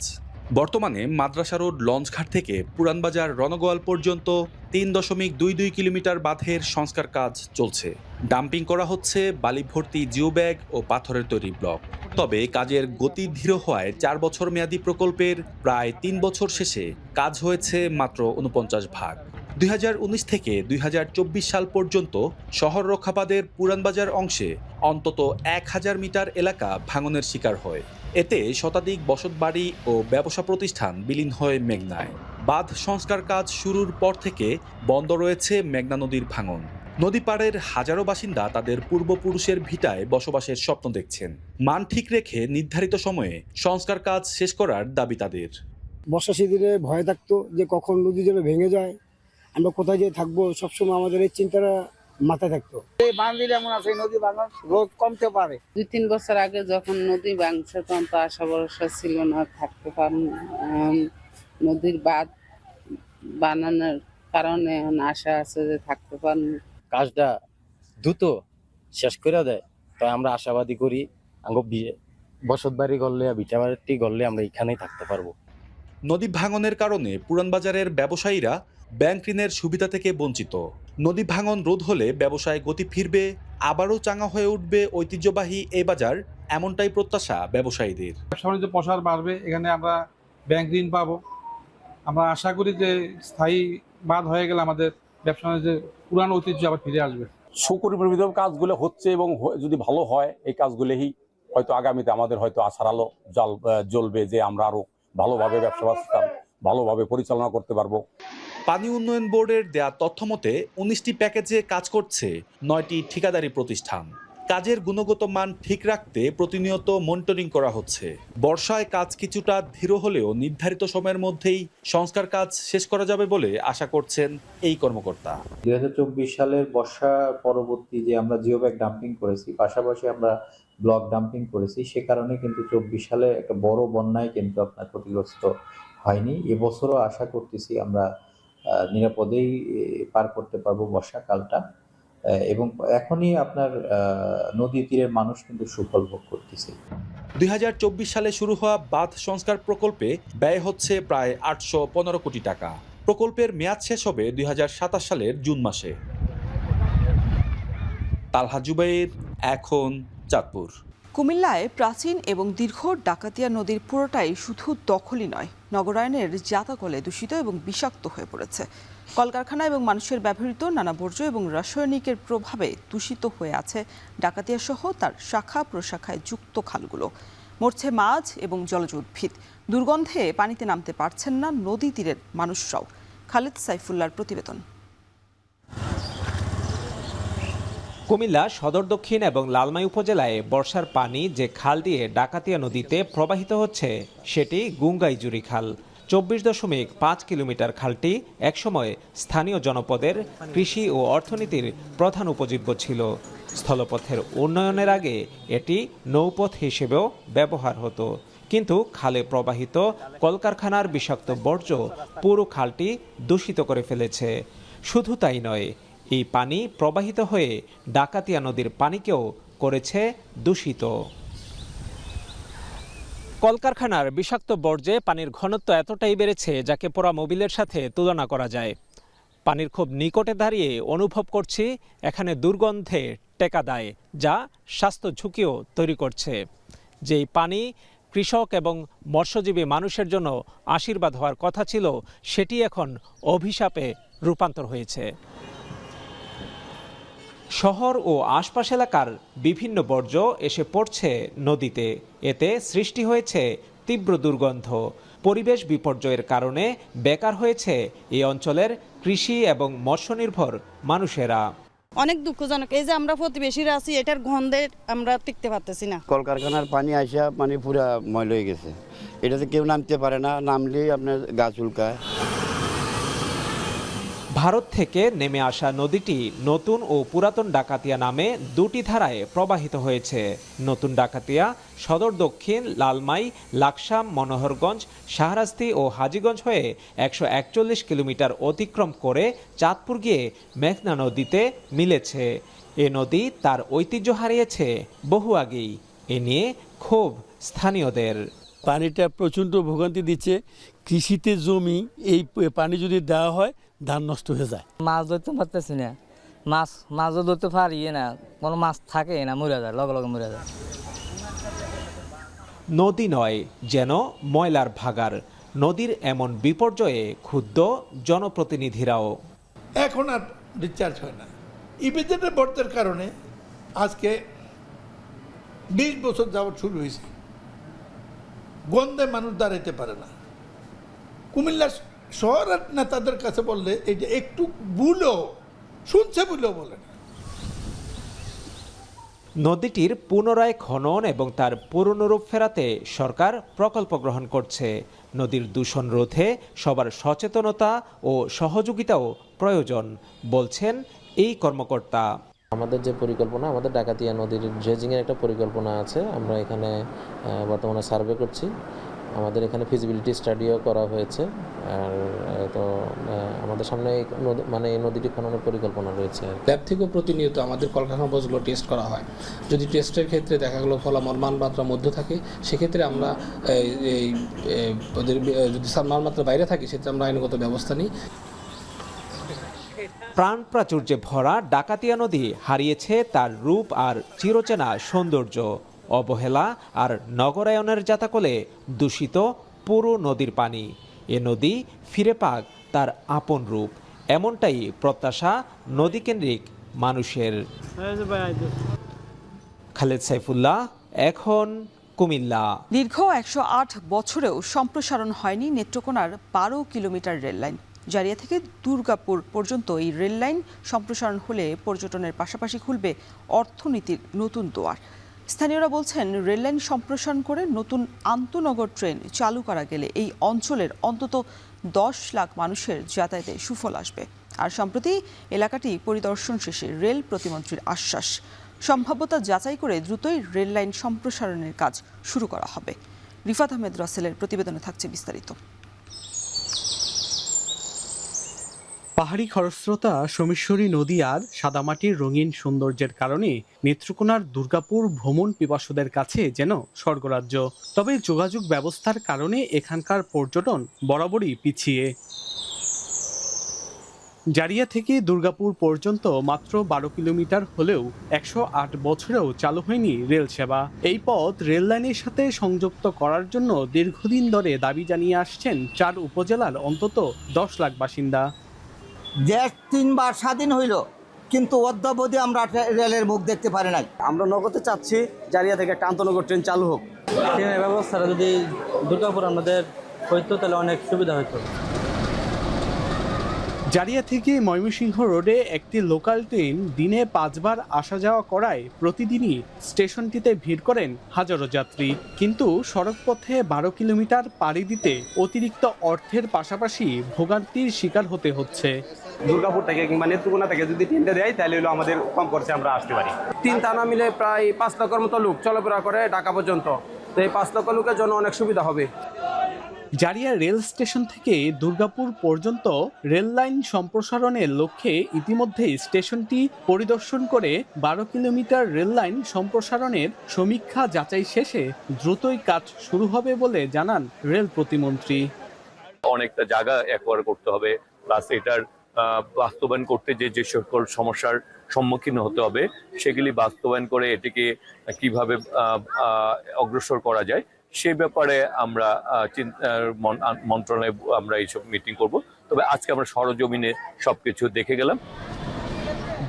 বর্তমানে মাদ্রাসা রোড লঞ্চঘাট থেকে পুরানবাজার রণগোয়াল পর্যন্ত 3.22 কিলোমিটার বাঁধের সংস্কার কাজ চলছে। ডাম্পিং করা হচ্ছে বালি ভর্তি জিও ব্যাগ ও পাথরের তৈরি ব্লক। তবে কাজের গতি ধীর হওয়ায় 4 বছর মেয়াদী প্রকল্পের প্রায় 3 বছর শেষে কাজ হয়েছে মাত্র 49 ভাগ। 2019 থেকে 2024 সাল পর্যন্ত শহর রক্ষাবাদের পুরানবাজার অংশে অন্তত 1000 মিটার এলাকা ভাঙনের শিকার হয়। এতে শতাধিক বসতবাড়ি ও ব্যবসা প্রতিষ্ঠান বিলীন হয় মেঘনায়। বাঁধ সংস্কার কাজ শুরুর পর থেকে বন্ধ রয়েছে মেঘনা নদীর ভাঙন। নদী পাড়ের হাজারো বাসিন্দা তাদের পূর্বপুরুষের ভিটায় বসবাসের স্বপ্ন দেখছেন। মান ঠিক রেখে নির্ধারিত সময়ে সংস্কার কাজ শেষ করার দাবি তাদের। বর্ষা সিজনে ভয় থাকতো যে কখন নদী যেন ভেঙে যায়, আমরা কোথায় যেয়ে থাকবো, সবসময় আমাদের এই চিন্তাটা মাথায় থাকতো। এই বাঁধ দিলে এমন আছে নদী ভাঙার রোধ কমতে পারে। 2-3 বছর আগে যখন নদী ভাঙছে তখন তো আশা ভরসা ছিল না, থাকতে পারেন। নদীর বাঁধ বানানোর কারণে এখন আশা আছে যে থাকতে পারেন। কাজটা দ্রুত শেষ করে দেয়, তাই আমরা আশাবাদী করি বসত বাড়ি গড়লে ভিটা বাড়ি গড়লে আমরা এখানেই থাকতে পারবো। নদী ভাঙনের কারণে পুরানবাজারের ব্যবসায়ীরা ব্যাংক ঋণের সুবিধা থেকে বঞ্চিত। নদী ভাঙন রোধ হলে ব্যবসায় গতি ফিরবে, আবারও চাঙা হয়ে উঠবে ঐতিহ্যবাহী এই বাজার, এমনটাই প্রত্যাশা ব্যবসায়ীদের। ব্যবসা বাণিজ্য প্রসার বাড়বে, এখানে আমরা ব্যাংক ঋণ পাবো। আমরা আশা করি যে স্থায়ী বাঁধ হয়ে গেলে আমাদের ব্যবসা বাণিজ্যের পুরানো ঐতিহ্য আবার ফিরে আসবে। সুপরিকল্পিত কাজগুলো হচ্ছে এবং যদি ভালো হয় এই কাজগুলোই হয়তো আগামীতে আমাদের হয়তো আশার আলো জ্বলবে যে আমরা আরো ভালোভাবে ব্যবসা বাণিজ্য ভালোভাবে পরিচালনা করতে পারবো। পানি উন্নয়ন বোর্ডের দেয়া তথ্য মতে 19টি প্যাকেজে কাজ করছে 9টি ঠিকাদারি প্রতিষ্ঠান। কাজের গুণগত মান ঠিক রাখতে প্রতিনিয়ত মনিটরিং করা হচ্ছে। বর্ষায় কাজ কিছুটা ধীর হলেও নির্ধারিত সময়ের মধ্যেই সংস্কার কাজ শেষ করা যাবে বলে আশা করছেন এই কর্মকর্তা। 2024 সালের বর্ষা পরবর্তী যে আমরা জিও ব্যাগ ডাম্পিং করেছি, পাশাপাশি আমরা ব্লক ডাম্পিং করেছি, সে কারণে কিন্তু 24 সালে একটা বড় বন্যায় কিন্তু আপনার ক্ষতিগ্রস্ত হয়নি। এবছরও আশা করতেছি আমরা নিরাপদেই পার করতে পারবো বর্ষাকালটা, এবং এখনই আপনার নদী তীরের মানুষ কিন্তু সুফল ভোগ করতেছে। 2024 সালে শুরু হওয়া বাঁধ সংস্কার প্রকল্পে ব্যয় হচ্ছে প্রায় 815 কোটি টাকা। প্রকল্পের মেয়াদ শেষ হবে 2027 সালের জুন মাসে। তালহা জুবাইর, এখন চাঁদপুর। কুমিল্লায় প্রাচীন এবং দীর্ঘ ডাকাতিয়া নদীর পুরোটাই শুধু দখলই নয়, নগরায়নের জাতাকলে দূষিত এবং বিষাক্ত হয়ে পড়েছে। কলকারখানা এবং মানুষের ব্যবহৃত নানা বর্জ্য এবং রাসায়নিকের প্রভাবে দূষিত হয়ে আছে ডাকাতিয়া সহ তার শাখা প্রশাখায় যুক্ত খালগুলো। মরছে মাছ এবং জলজ উদ্ভিদ। দুর্গন্ধে পানিতে নামতে পারছেন না নদী তীরের মানুষরাও। খালেদ সাইফুল্লাহর প্রতিবেদন। কুমিল্লা সদর দক্ষিণ এবং লালমাই উপজেলায় বর্ষার পানি যে খাল দিয়ে ডাকাতিয়া নদীতে প্রবাহিত হচ্ছে সেটি গুঙ্গাইজুরি খাল। 24.5 কিলোমিটার খালটি একসময় স্থানীয় জনপদের কৃষি ও অর্থনীতির প্রধান উপজীব্য ছিল। স্থলপথের উন্নয়নের আগে এটি নৌপথ হিসেবেও ব্যবহার হতো, কিন্তু খালে প্রবাহিত কলকারখানার বিষাক্ত বর্জ্য পুরো খালটি দূষিত করে ফেলেছে। শুধু তাই নয়, এই পানি প্রবাহিত হয়ে ডাকাতিয়া নদীর পানিকেও করেছে দূষিত। কলকারখানার বিষাক্ত বর্জ্যে পানির ঘনত্ব এতটাই বেড়েছে যাকে পোড়া মোবিলের সাথে তুলনা করা যায়। পানির খুব নিকটে দাঁড়িয়ে অনুভব করছি এখানে দুর্গন্ধে টেকা দেয়, যা স্বাস্থ্য ঝুঁকিও তৈরি করছে। যেই পানি কৃষক এবং মৎস্যজীবী মানুষের জন্য আশীর্বাদ হওয়ার কথা ছিল, সেটি এখন অভিশাপে রূপান্তর হয়েছে। শহর ও আশপাশ এলাকার বিভিন্ন বর্জ্য এসে পড়ছে নদীতে। এতে সৃষ্টি হয়েছে তীব্র দুর্গন্ধ। পরিবেশ বিপর্যয়ের কারণে বেকার হয়েছে এই অঞ্চলের কৃষি এবং মৎস্য নির্ভর মানুষেরা। অনেক দুঃখজনক, এই যে আমরা প্রতিবেশীরা আছি, এটার গন্ধে আমরা টিকতে পারতেছি না। কলকারখানার পানি আসা মানে পুরা ময়লা হয়ে গেছে, এটাতে কেউ নামতে পারে না, নামলেই আপনার গা চুলকায়। ভারত থেকে নেমে আসা নদীটি নতুন ও পুরাতন ডাকাতিয়া নামে দুটি ধারায় প্রবাহিত হয়েছে। নতুন ডাকাতিয়া সদর দক্ষিণ, লালমাই, লাকসাম, মনোহরগঞ্জ, শাহরাস্তি ও হাজীগঞ্জ হয়ে 141 কিলোমিটার অতিক্রম করে চাঁদপুর গিয়ে মেঘনা নদীতে মিলেছে। এ নদী তার ঐতিহ্য হারিয়েছে বহু আগেই। এ নিয়ে ক্ষোভ স্থানীয়দের। পানিটা প্রচণ্ড ভোগান্তি দিচ্ছে কৃষিতে জমি, এই পানি যদি দেওয়া হয় ধান নষ্ট হয়ে যায়। মাছ ধরতে পারতেছি না, মাছও ধরতে পারি না, কোনো মাছ থাকে না, মরে যায়, লগে লগে মরে যায়। নদী নয়, যেন ময়লার ভাগার। নদীর এমন বিপর্যয়ে ক্ষুব্ধ জনপ্রতিনিধিরাও। এখন আর রিচার্জ হয় না। ইপিজেডের বর্জ্যের কারণে আজকে 20 বছর যাওয়ার শুরু হয়েছে, গন্ধে মানুষ দাঁড়াইতে পারে না। কুমিল্লা শহরের নেতাদের কাছে বললে এই যে একটু ভুলও শুনছে বলেও বলে না। নদীটির পুনরায় খনন এবং তার পুরনো রূপ ফেরাতে সরকার প্রকল্প গ্রহণ করছে। নদীর দূষণ রোধে সবার সচেতনতা ও সহযোগিতাও প্রয়োজন বলছেন এই কর্মকর্তা। আমাদের যে পরিকল্পনা, আমাদের ডাকাতিয়া নদীর ড্রেজিংয়ের একটা পরিকল্পনা আছে। আমরা এখানে বর্তমানে সার্ভে করছি, আমাদের এখানে ফিজিবিলিটি স্টাডিও করা হয়েছে। আর তো আমাদের সামনে মানে এই নদীটি খননের পরিকল্পনা রয়েছে। ল্যাব থেকেও প্রতিনিয়ত আমাদের কলকারখানা বর্জ্যগুলো টেস্ট করা হয়। যদি টেস্টের ক্ষেত্রে দেখা গেলো ফলাফল মানমাত্রা মধ্যে থাকে, সেক্ষেত্রে আমরা ওদের যদি মানমাত্রা বাইরে থাকে সেক্ষেত্রে আমরা আইনগত ব্যবস্থা নিই। প্রাণ প্রাচুর্যে ভরা ডাকাতিয়া নদী হারিয়েছে তার রূপ আর চিরচেনা সৌন্দর্য। অবহেলা আর নগরায়নের জাতাকলে দূষিত পুরো নদীর পানি। এ নদী ফিরে পাক তার আপন রূপ, এমনটাই প্রত্যাশা নদীকেন্দ্রিক মানুষের। খালেদ সাইফুল্লাহ, এখন কুমিল্লা। দীর্ঘ 108 বছরেও সম্প্রসারণ হয়নি নেত্রকোনার 12 কিলোমিটার রেললাইন। জারিয়া থেকে দুর্গাপুর পর্যন্ত এই রেল লাইন সম্প্রসারণ হলে পর্যটনের পাশাপাশি খুলবে অর্থনীতির নতুন দুয়ার। স্থানীয়রা বলছেন, রেললাইন সম্প্রসারণ করে নতুন আন্তনগর ট্রেন চালু করা গেলে এই অঞ্চলের অন্তত 10 লাখ মানুষের যাতায়াতে সুফল আসবে। আর সম্প্রতি এলাকাটি পরিদর্শন শেষে রেল প্রতিমন্ত্রীর আশ্বাস, সম্ভাব্যতা যাচাই করে দ্রুতই রেল লাইন সম্প্রসারণের কাজ শুরু করা হবে। রিফাত আহমেদ রাসেলের প্রতিবেদনে থাকছে বিস্তারিত। পাহাড়ি খরস্রোতা সোমেশ্বরী নদী আর সাদামাটির রঙিন সৌন্দর্যের কারণে নেত্রকোনার দুর্গাপুর ভ্রমণ পিপাসুদের কাছে যেন স্বর্গরাজ্য। তবে যোগাযোগ ব্যবস্থার কারণে এখানকার পর্যটন বরাবরই পিছিয়ে। জারিয়া থেকে দুর্গাপুর পর্যন্ত মাত্র 12 কিলোমিটার হলেও 108 বছরেও চালু হয়নি রেল সেবা। এই পথ রেল লাইনের সাথে সংযুক্ত করার জন্য দীর্ঘদিন ধরে দাবি জানিয়ে আসছেন 4 উপজেলার অন্তত 10 লাখ বাসিন্দা। দেশ 3 বার স্বাধীন হইল, কিন্তু অদ্যাবধি আমরা রেলের মুখ দেখতে পারি নাই। আমরা নগদে চাচ্ছি জারিয়া থেকে একটা আন্তনগর ট্রেন চালু হোক। ট্রেনের ব্যবস্থাটা যদি দুর্গাপুর আমাদের হইতো তাহলে অনেক সুবিধা হতো। জারিয়া থেকে ময়মনসিংহ রোডে একটি লোকাল ট্রেন দিনে 5 বার আসা যাওয়া করায় প্রতিদিনই স্টেশনটিতে ভিড় করেন হাজারো যাত্রী। কিন্তু সড়কপথে 12 কিলোমিটার পাড়ি দিতে অতিরিক্ত অর্থের পাশাপাশি ভোগান্তির শিকার হতে হচ্ছে। দুর্গাপুর থেকে কিংবা নেত্রকোনা থেকে যদি ট্রেনটা দেয় তাহলে হলো আমাদের কম খরচে আমরা আসতে পারি। 3 টানা মিলে প্রায় 5 লক্ষের মতো লোক চলাফেরা করে ঢাকা পর্যন্ত। তো এই 5 লক্ষ লোকের জন্য অনেক সুবিধা হবে। জারিয়া রেল স্টেশন থেকে দুর্গাপুর পর্যন্ত রেল লাইন সম্প্রসারণের লক্ষ্যে ইতিমধ্যেই স্টেশনটি পরিদর্শন করে 12 কিলোমিটার রেল লাইন সম্প্রসারণের সমীক্ষা যাচাই শেষে দ্রুতই কাজ শুরু হবে বলে জানান রেল প্রতিমন্ত্রী। অনেকটা জায়গা অ্যাকোয়ার করতে হবে, প্লাস এটার বাস্তবায়ন করতে যে সকল সমস্যার সম্মুখীন হতে হবে সেগুলি বাস্তবায়ন করে এটিকে কিভাবে অগ্রসর করা যায় সে ব্যাপারে আমরা মন্ত্রণালয়ে আমরা এইসব মিটিং করব। তবে আজকে আমরা সরজমিনে সবকিছু দেখে গেলাম।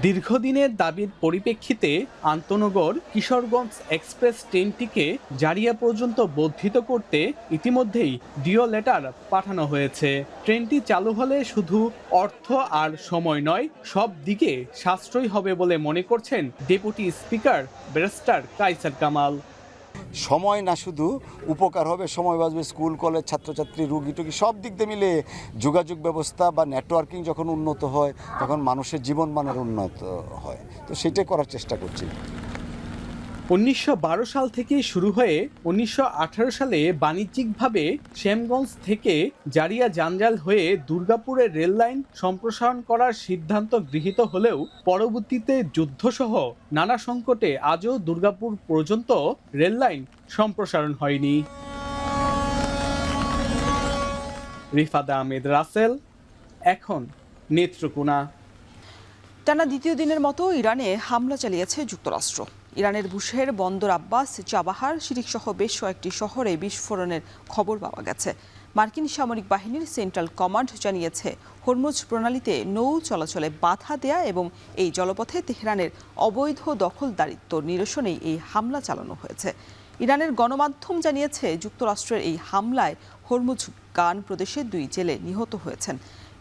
দীর্ঘদিনের দাবির পরিপ্রেক্ষিতে আন্তনগর কিশোরগঞ্জ এক্সপ্রেস ট্রেনটিকে জারিয়া পর্যন্ত বর্ধিত করতে ইতিমধ্যেই ডিও লেটার পাঠানো হয়েছে। ট্রেনটি চালু হলে শুধু অর্থ আর সময় নয়, সব দিকে সাশ্রয়ী হবে বলে মনে করছেন deputy speaker barrister Kaiser Kamal. সময় না শুধু উপকার হবে, সময় বাঁচবে, স্কুল কলেজ ছাত্রছাত্রী রুগী টুগী সব দিক দিয়ে মিলে যোগাযোগ ব্যবস্থা বা নেটওয়ার্কিং যখন উন্নত হয় তখন মানুষের জীবনমানের উন্নত হয়। তো সেটাই করার চেষ্টা করছি। 1912 সাল থেকে শুরু হয়ে 1918 সালে বাণিজ্যিকভাবে শ্যামগঞ্জ থেকে জারিয়া জাঞ্জাল হয়ে দুর্গাপুরের রেল লাইন সম্প্রসারণ করার সিদ্ধান্ত গৃহীত হলেও পরবর্তীতে যুদ্ধসহ নানা সংকটে আজও দুর্গাপুর পর্যন্ত রেল লাইন সম্প্রসারণ হয়নি। রিফাত আহমেদ রাসেল, এখন নেত্রকোনা। টানা দ্বিতীয় দিনের মতো ইরানে হামলা চালিয়েছে যুক্তরাষ্ট্র। ইরানের বুশেহর, বন্দর আব্বাস, চাবাহার, শিরিক সহ বেশ কয়েকটি শহরে বিস্ফোরণের খবর পাওয়া গেছে। মার্কিন সামরিক বাহিনীর সেন্ট্রাল কমান্ড জানিয়েছে, হরমুজ প্রণালীতে নৌ চলাচলে বাধা দেয়া এবং এই জলপথে তেহরানের অবৈধ দখলদারিত্ব নিরসনেই এই হামলা চালানো হয়েছে। ইরানের গণমাধ্যম জানিয়েছে, যুক্তরাষ্ট্রের এই হামলায় হরমুজ গান প্রদেশে 2 জেলে নিহত হয়েছেন।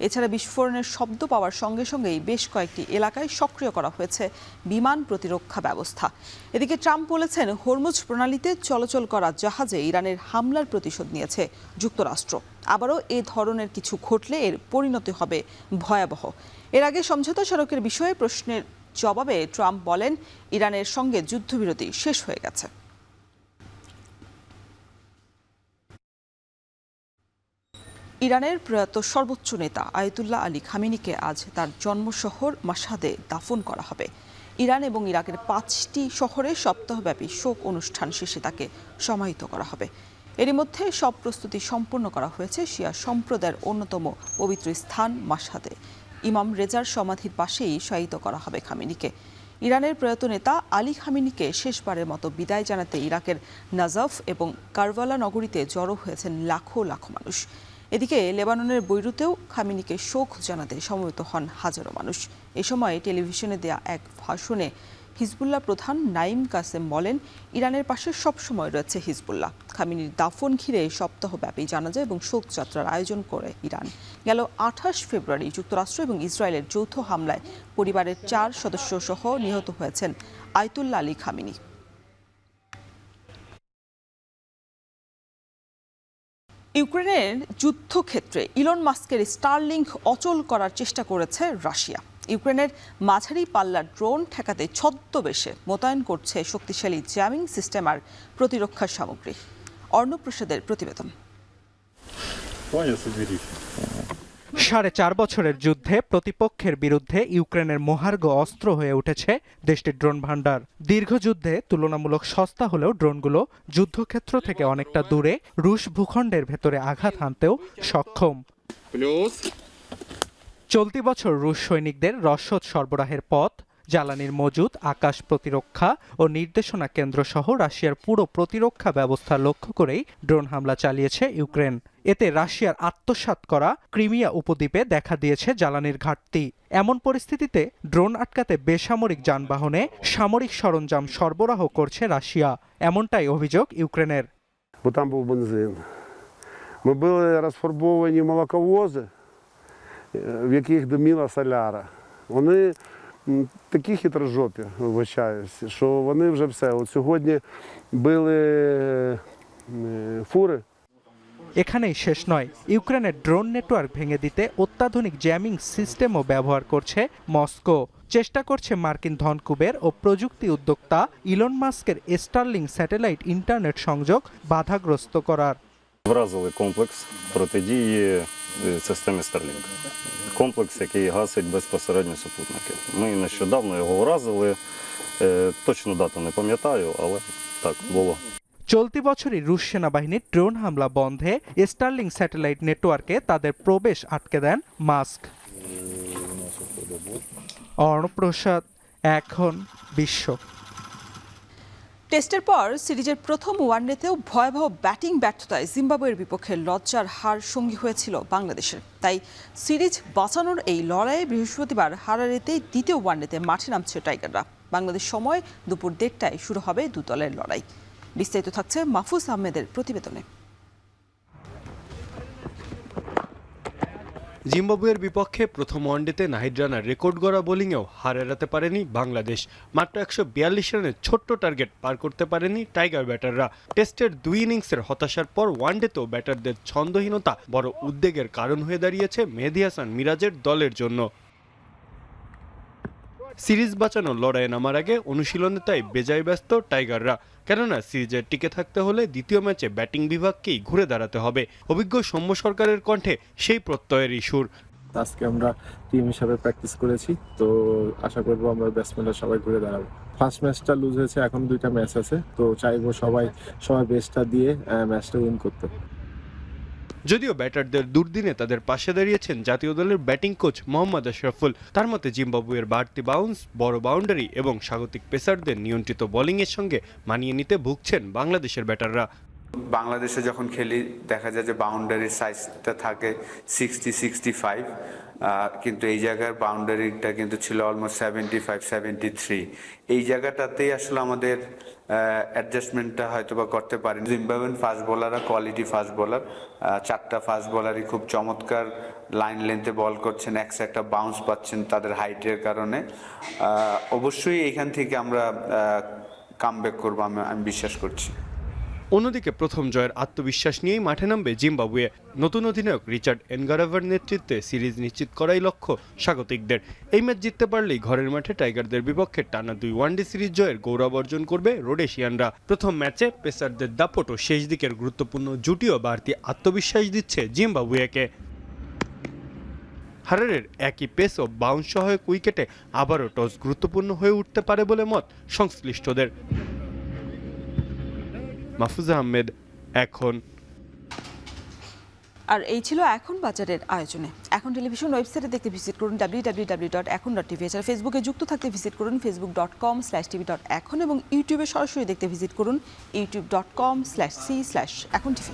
এছাড়া বিস্ফোরণের শব্দ পাওয়ার সঙ্গে সঙ্গেই বেশ কয়েকটি এলাকায় সক্রিয় করা হয়েছে বিমান প্রতিরক্ষা ব্যবস্থা। এদিকে ট্রাম্প বলেছেন, হরমুজ প্রণালীতে চলাচল করা জাহাজে ইরানের হামলার প্রতিশোধ নিয়েছে যুক্তরাষ্ট্র। আবারও এ ধরনের কিছু ঘটলে এর পরিণতি হবে ভয়াবহ। এর আগে সমঝোতা সড়কের বিষয়ে প্রশ্নের জবাবে ট্রাম্প বলেন, ইরানের সঙ্গে যুদ্ধবিরতি শেষ হয়ে গেছে। ইরানের প্রয়াত সর্বোচ্চ নেতা আয়াতুল্লাহ আলী খামেনিকে আজ তার জন্মশহর মাশহাদে দাফন করা হবে। ইরান এবং ইরাকের 5টি শহরে সপ্তাহব্যাপী শোক অনুষ্ঠান শেষে তাকে সমাহিত করা হবে। এরই মধ্যে সব প্রস্তুতি সম্পন্ন করা হয়েছে শিয়া সম্প্রদায়ের অন্যতম পবিত্র স্থান মাশহাদে। ইমাম রেজার সমাধির পাশেই শায়িত করা হবে খামেনিকে। ইরানের প্রয়াত নেতা আলী খামেনিকে শেষবারের মতো বিদায় জানাতে ইরাকের নাজাফ এবং কারবালা নগরীতে জড়ো হয়েছেন লাখো লাখো মানুষ। এদিকে লেবাননের বৈরুতেও খামেনিকে শোক জানাতে সমবেত হন হাজারো মানুষ। এ সময় টেলিভিশনে দেয়া এক ভাষণে হিজবুল্লাহ প্রধান নাইম কাসেম বলেন, ইরানের পাশে সবসময় রয়েছে হিজবুল্লাহ। খামেনির দাফন ঘিরে সপ্তাহব্যাপী জানাজা এবং শোকযাত্রার আয়োজন করে ইরান। গেল 28 ফেব্রুয়ারি যুক্তরাষ্ট্র এবং ইসরায়েলের যৌথ হামলায় পরিবারের 4 সদস্য সহ নিহত হয়েছেন আয়াতুল্লাহ আলী খামেনি। ইউক্রেনের যুদ্ধক্ষেত্রে ইলন মাস্কের স্টারলিংক অচল করার চেষ্টা করেছে রাশিয়া। ইউক্রেনের মাঝারি পাল্লার ড্রোন ঠেকাতে ছদ্মবেশে মোতায়েন করছে শক্তিশালী জ্যামিং সিস্টেম আর প্রতিরক্ষা সামগ্রী। অর্ণব প্রসাদের প্রতিবেদন। 4.5 বছরের যুদ্ধে প্রতিপক্ষের বিরুদ্ধে ইউক্রেনের মহার্ঘ অস্ত্র হয়ে উঠেছে দেশটির ড্রোন ভান্ডার। দীর্ঘ যুদ্ধে তুলনামূলক সস্তা হলেও ড্রোনগুলো যুদ্ধক্ষেত্র থেকে অনেকটা দূরে রুশ ভূখণ্ডের ভেতরে আঘাত হানতেও সক্ষম। চলতি বছর রুশ সৈনিকদের রসদ সরবরাহের পথ, জ্বালানির মজুত, আকাশ প্রতিরক্ষা ও নির্দেশনা কেন্দ্র সহ রাশিয়ার পুরো প্রতিরক্ষা ব্যবস্থা লক্ষ্য করেই ড্রোন হামলা চালিয়েছে ইউক্রেন। এতে রাশিয়ার আত্মসাৎ করা ক্রিমিয়া উপদ্বীপে দেখা দিয়েছে জ্বালানির ঘাটতি। এমন পরিস্থিতিতে ড্রোন আটকাতে বেসামরিক যানবাহনে সামরিক সরঞ্জাম সরবরাহ করছে রাশিয়া, এমনটাই অভিযোগ ইউক্রেনের। Там був бензин. Ми були розфарбовані молоковози, в яких диміла соляра. Вони такі хитрожопі, вибачаюсь, що вони вже все. От сьогодні били фури. এখানেই শেষ নয়, ইউক্রেনের ড্রোন নেটওয়ার্ক ভেঙে দিতে অত্যাধুনিক জ্যামিং সিস্টেমও ব্যবহার করছে মস্কো। চেষ্টা করছে মার্কিন ধনকুবের ও প্রযুক্তি উদ্যোক্তা ইলন মাস্কের স্টারলিং স্যাটেলাইট ইন্টারনেট সংযোগ বাধাগ্রস্ত করার। Вразили комплекс протидії системі Starlink. Комплекс, який гасить безпосередньо супутники. Ми нещодавно його вразили, точну дату не пам'ятаю, але так було. চলতি বছরই রুশ সেনাবাহিনীর ড্রোন হামলা বন্ধে স্টারলিং স্যাটেলাইট নেটওয়ার্কে তাদের প্রবেশ আটকে দেন মাস্ক। অর্ণব প্রসাদ, এখন বিশ্ব। টেস্টের পর সিরিজের প্রথম ওয়ানডেতেও ভয়াবহ ব্যাটিং ব্যর্থতায় জিম্বাবুয়ের বিপক্ষে লজ্জার হার সঙ্গী হয়েছিল বাংলাদেশের। তাই সিরিজ বাঁচানোর এই লড়াইয়ে বৃহস্পতিবার হারারেতেই দ্বিতীয় ওয়ানডেতে মাঠে নামছে টাইগাররা। বাংলাদেশ সময় দুপুর 1:30টায় শুরু হবে দু দলের লড়াই। বিস্তারিত থাকছে মাহফুজ আহমেদের প্রতিবেদনে। জিম্বাবুয়ের বিপক্ষে প্রথম ওয়ানডেতে নাহিদ রানার রেকর্ড গড়া বোলিংয়েও হার এড়াতে পারেনি বাংলাদেশ। মাত্র 142 রানের ছোট্ট টার্গেট পার করতে পারেনি টাইগার ব্যাটাররা। টেস্টের 2 ইনিংসের হতাশার পর ওয়ানডেতেও ব্যাটারদের ছন্দহীনতা বড় উদ্বেগের কারণ হয়ে দাঁড়িয়েছে মেহেদী হাসান মিরাজের দলের জন্য। সিরিজ বাঁচানোর লড়াইয়ে নামার আগে অনুশীলনে তাই বেজায় ব্যস্ত টাইগাররা, কেননা সিরিজের টিকে থাকতে হলে দ্বিতীয় ম্যাচে ব্যাটিং বিভাগকেই ঘুরে দাঁড়াতে হবে। অভিজ্ঞ সৌম্য সরকারের কণ্ঠে সেই প্রত্যয়েরই সুর। আজকে আমরা টিম হিসাবে প্র্যাকটিস করেছি, তো আশা করবো আমরা ব্যাটসম্যানরা সবাই ঘুরে দাঁড়াবো। ফার্স্ট ম্যাচটা লুজ হয়েছে, এখন 2টা ম্যাচ আছে, তো চাইবো সবাই বেস্টটা দিয়ে ম্যাচটা উইন করতে। যদিও ব্যাটারদের দুর্দিনে তাদের পাশে দাঁড়িয়েছেন জাতীয় দলের ব্যাটিং কোচ মোহাম্মদ আশরাফুল। তার মতে জিম্বাবুয়ের বাড়তি বাউন্স, বড় বাউন্ডারি এবং স্বাগতিক পেসারদের নিয়ন্ত্রিত বোলিংয়ের সঙ্গে মানিয়ে নিতে ভুগছেন বাংলাদেশের ব্যাটাররা। বাংলাদেশে যখন খেলি দেখা যায় যে বাউন্ডারির সাইজটা থাকে 60-65, কিন্তু এই জায়গার বাউন্ডারিটা কিন্তু ছিল অলমোস্ট 75-73। এই জায়গাটাতেই আসলে আমাদের অ্যাডজাস্টমেন্টটা হয়তো বা করতে পারেন। Zimbabwean fast বোলাররা quality fast bowler, 4টা ফাস্ট বোলারই খুব চমৎকার লাইন লেন্থে বল করছেন, একটা বাউন্স পাচ্ছেন তাদের হাইটের কারণে। অবশ্যই এখান থেকে আমরা কামব্যাক করবো আমি বিশ্বাস করছি। অন্যদিকে প্রথম জয়ের আত্মবিশ্বাস নিয়েই মাঠে নামবে জিম্বাবুয়ে। নতুন অধিনায়ক রিচার্ড এনগারাভার নেতৃত্বে সিরিজ নিশ্চিত করাই লক্ষ্য স্বাগতিকদের। এই ম্যাচ জিততে পারলেই ঘরের মাঠে টাইগারদের বিপক্ষে টানা 2 ওয়ানডে সিরিজ জয়ের গৌরব অর্জন করবে রোডেশিয়ানরা। প্রথম ম্যাচে পেসারদের দাপট ও শেষ দিকের গুরুত্বপূর্ণ জুটিও বাড়তি আত্মবিশ্বাস দিচ্ছে জিম্বাবুয়েকে। হারারের একই পেস ও বাউন্স সহায়ক উইকেটে আবারও টস গুরুত্বপূর্ণ হয়ে উঠতে পারে বলে মত সংশ্লিষ্টদের। মাহফুজ আহমেদ, এখন। আর এই ছিল এখন বাজারের আয়োজনে। এখন টেলিভিশন ওয়েবসাইটে দেখতে ভিজিট করুন www.ekon.tv। এছাড়া ফেসবুকে যুক্ত থাকতে ভিজিট করুন facebook.com/tv.ekon এবং ইউটিউবে সরাসরি দেখতে ভিজিট করুন youtube.com/c/ekontv।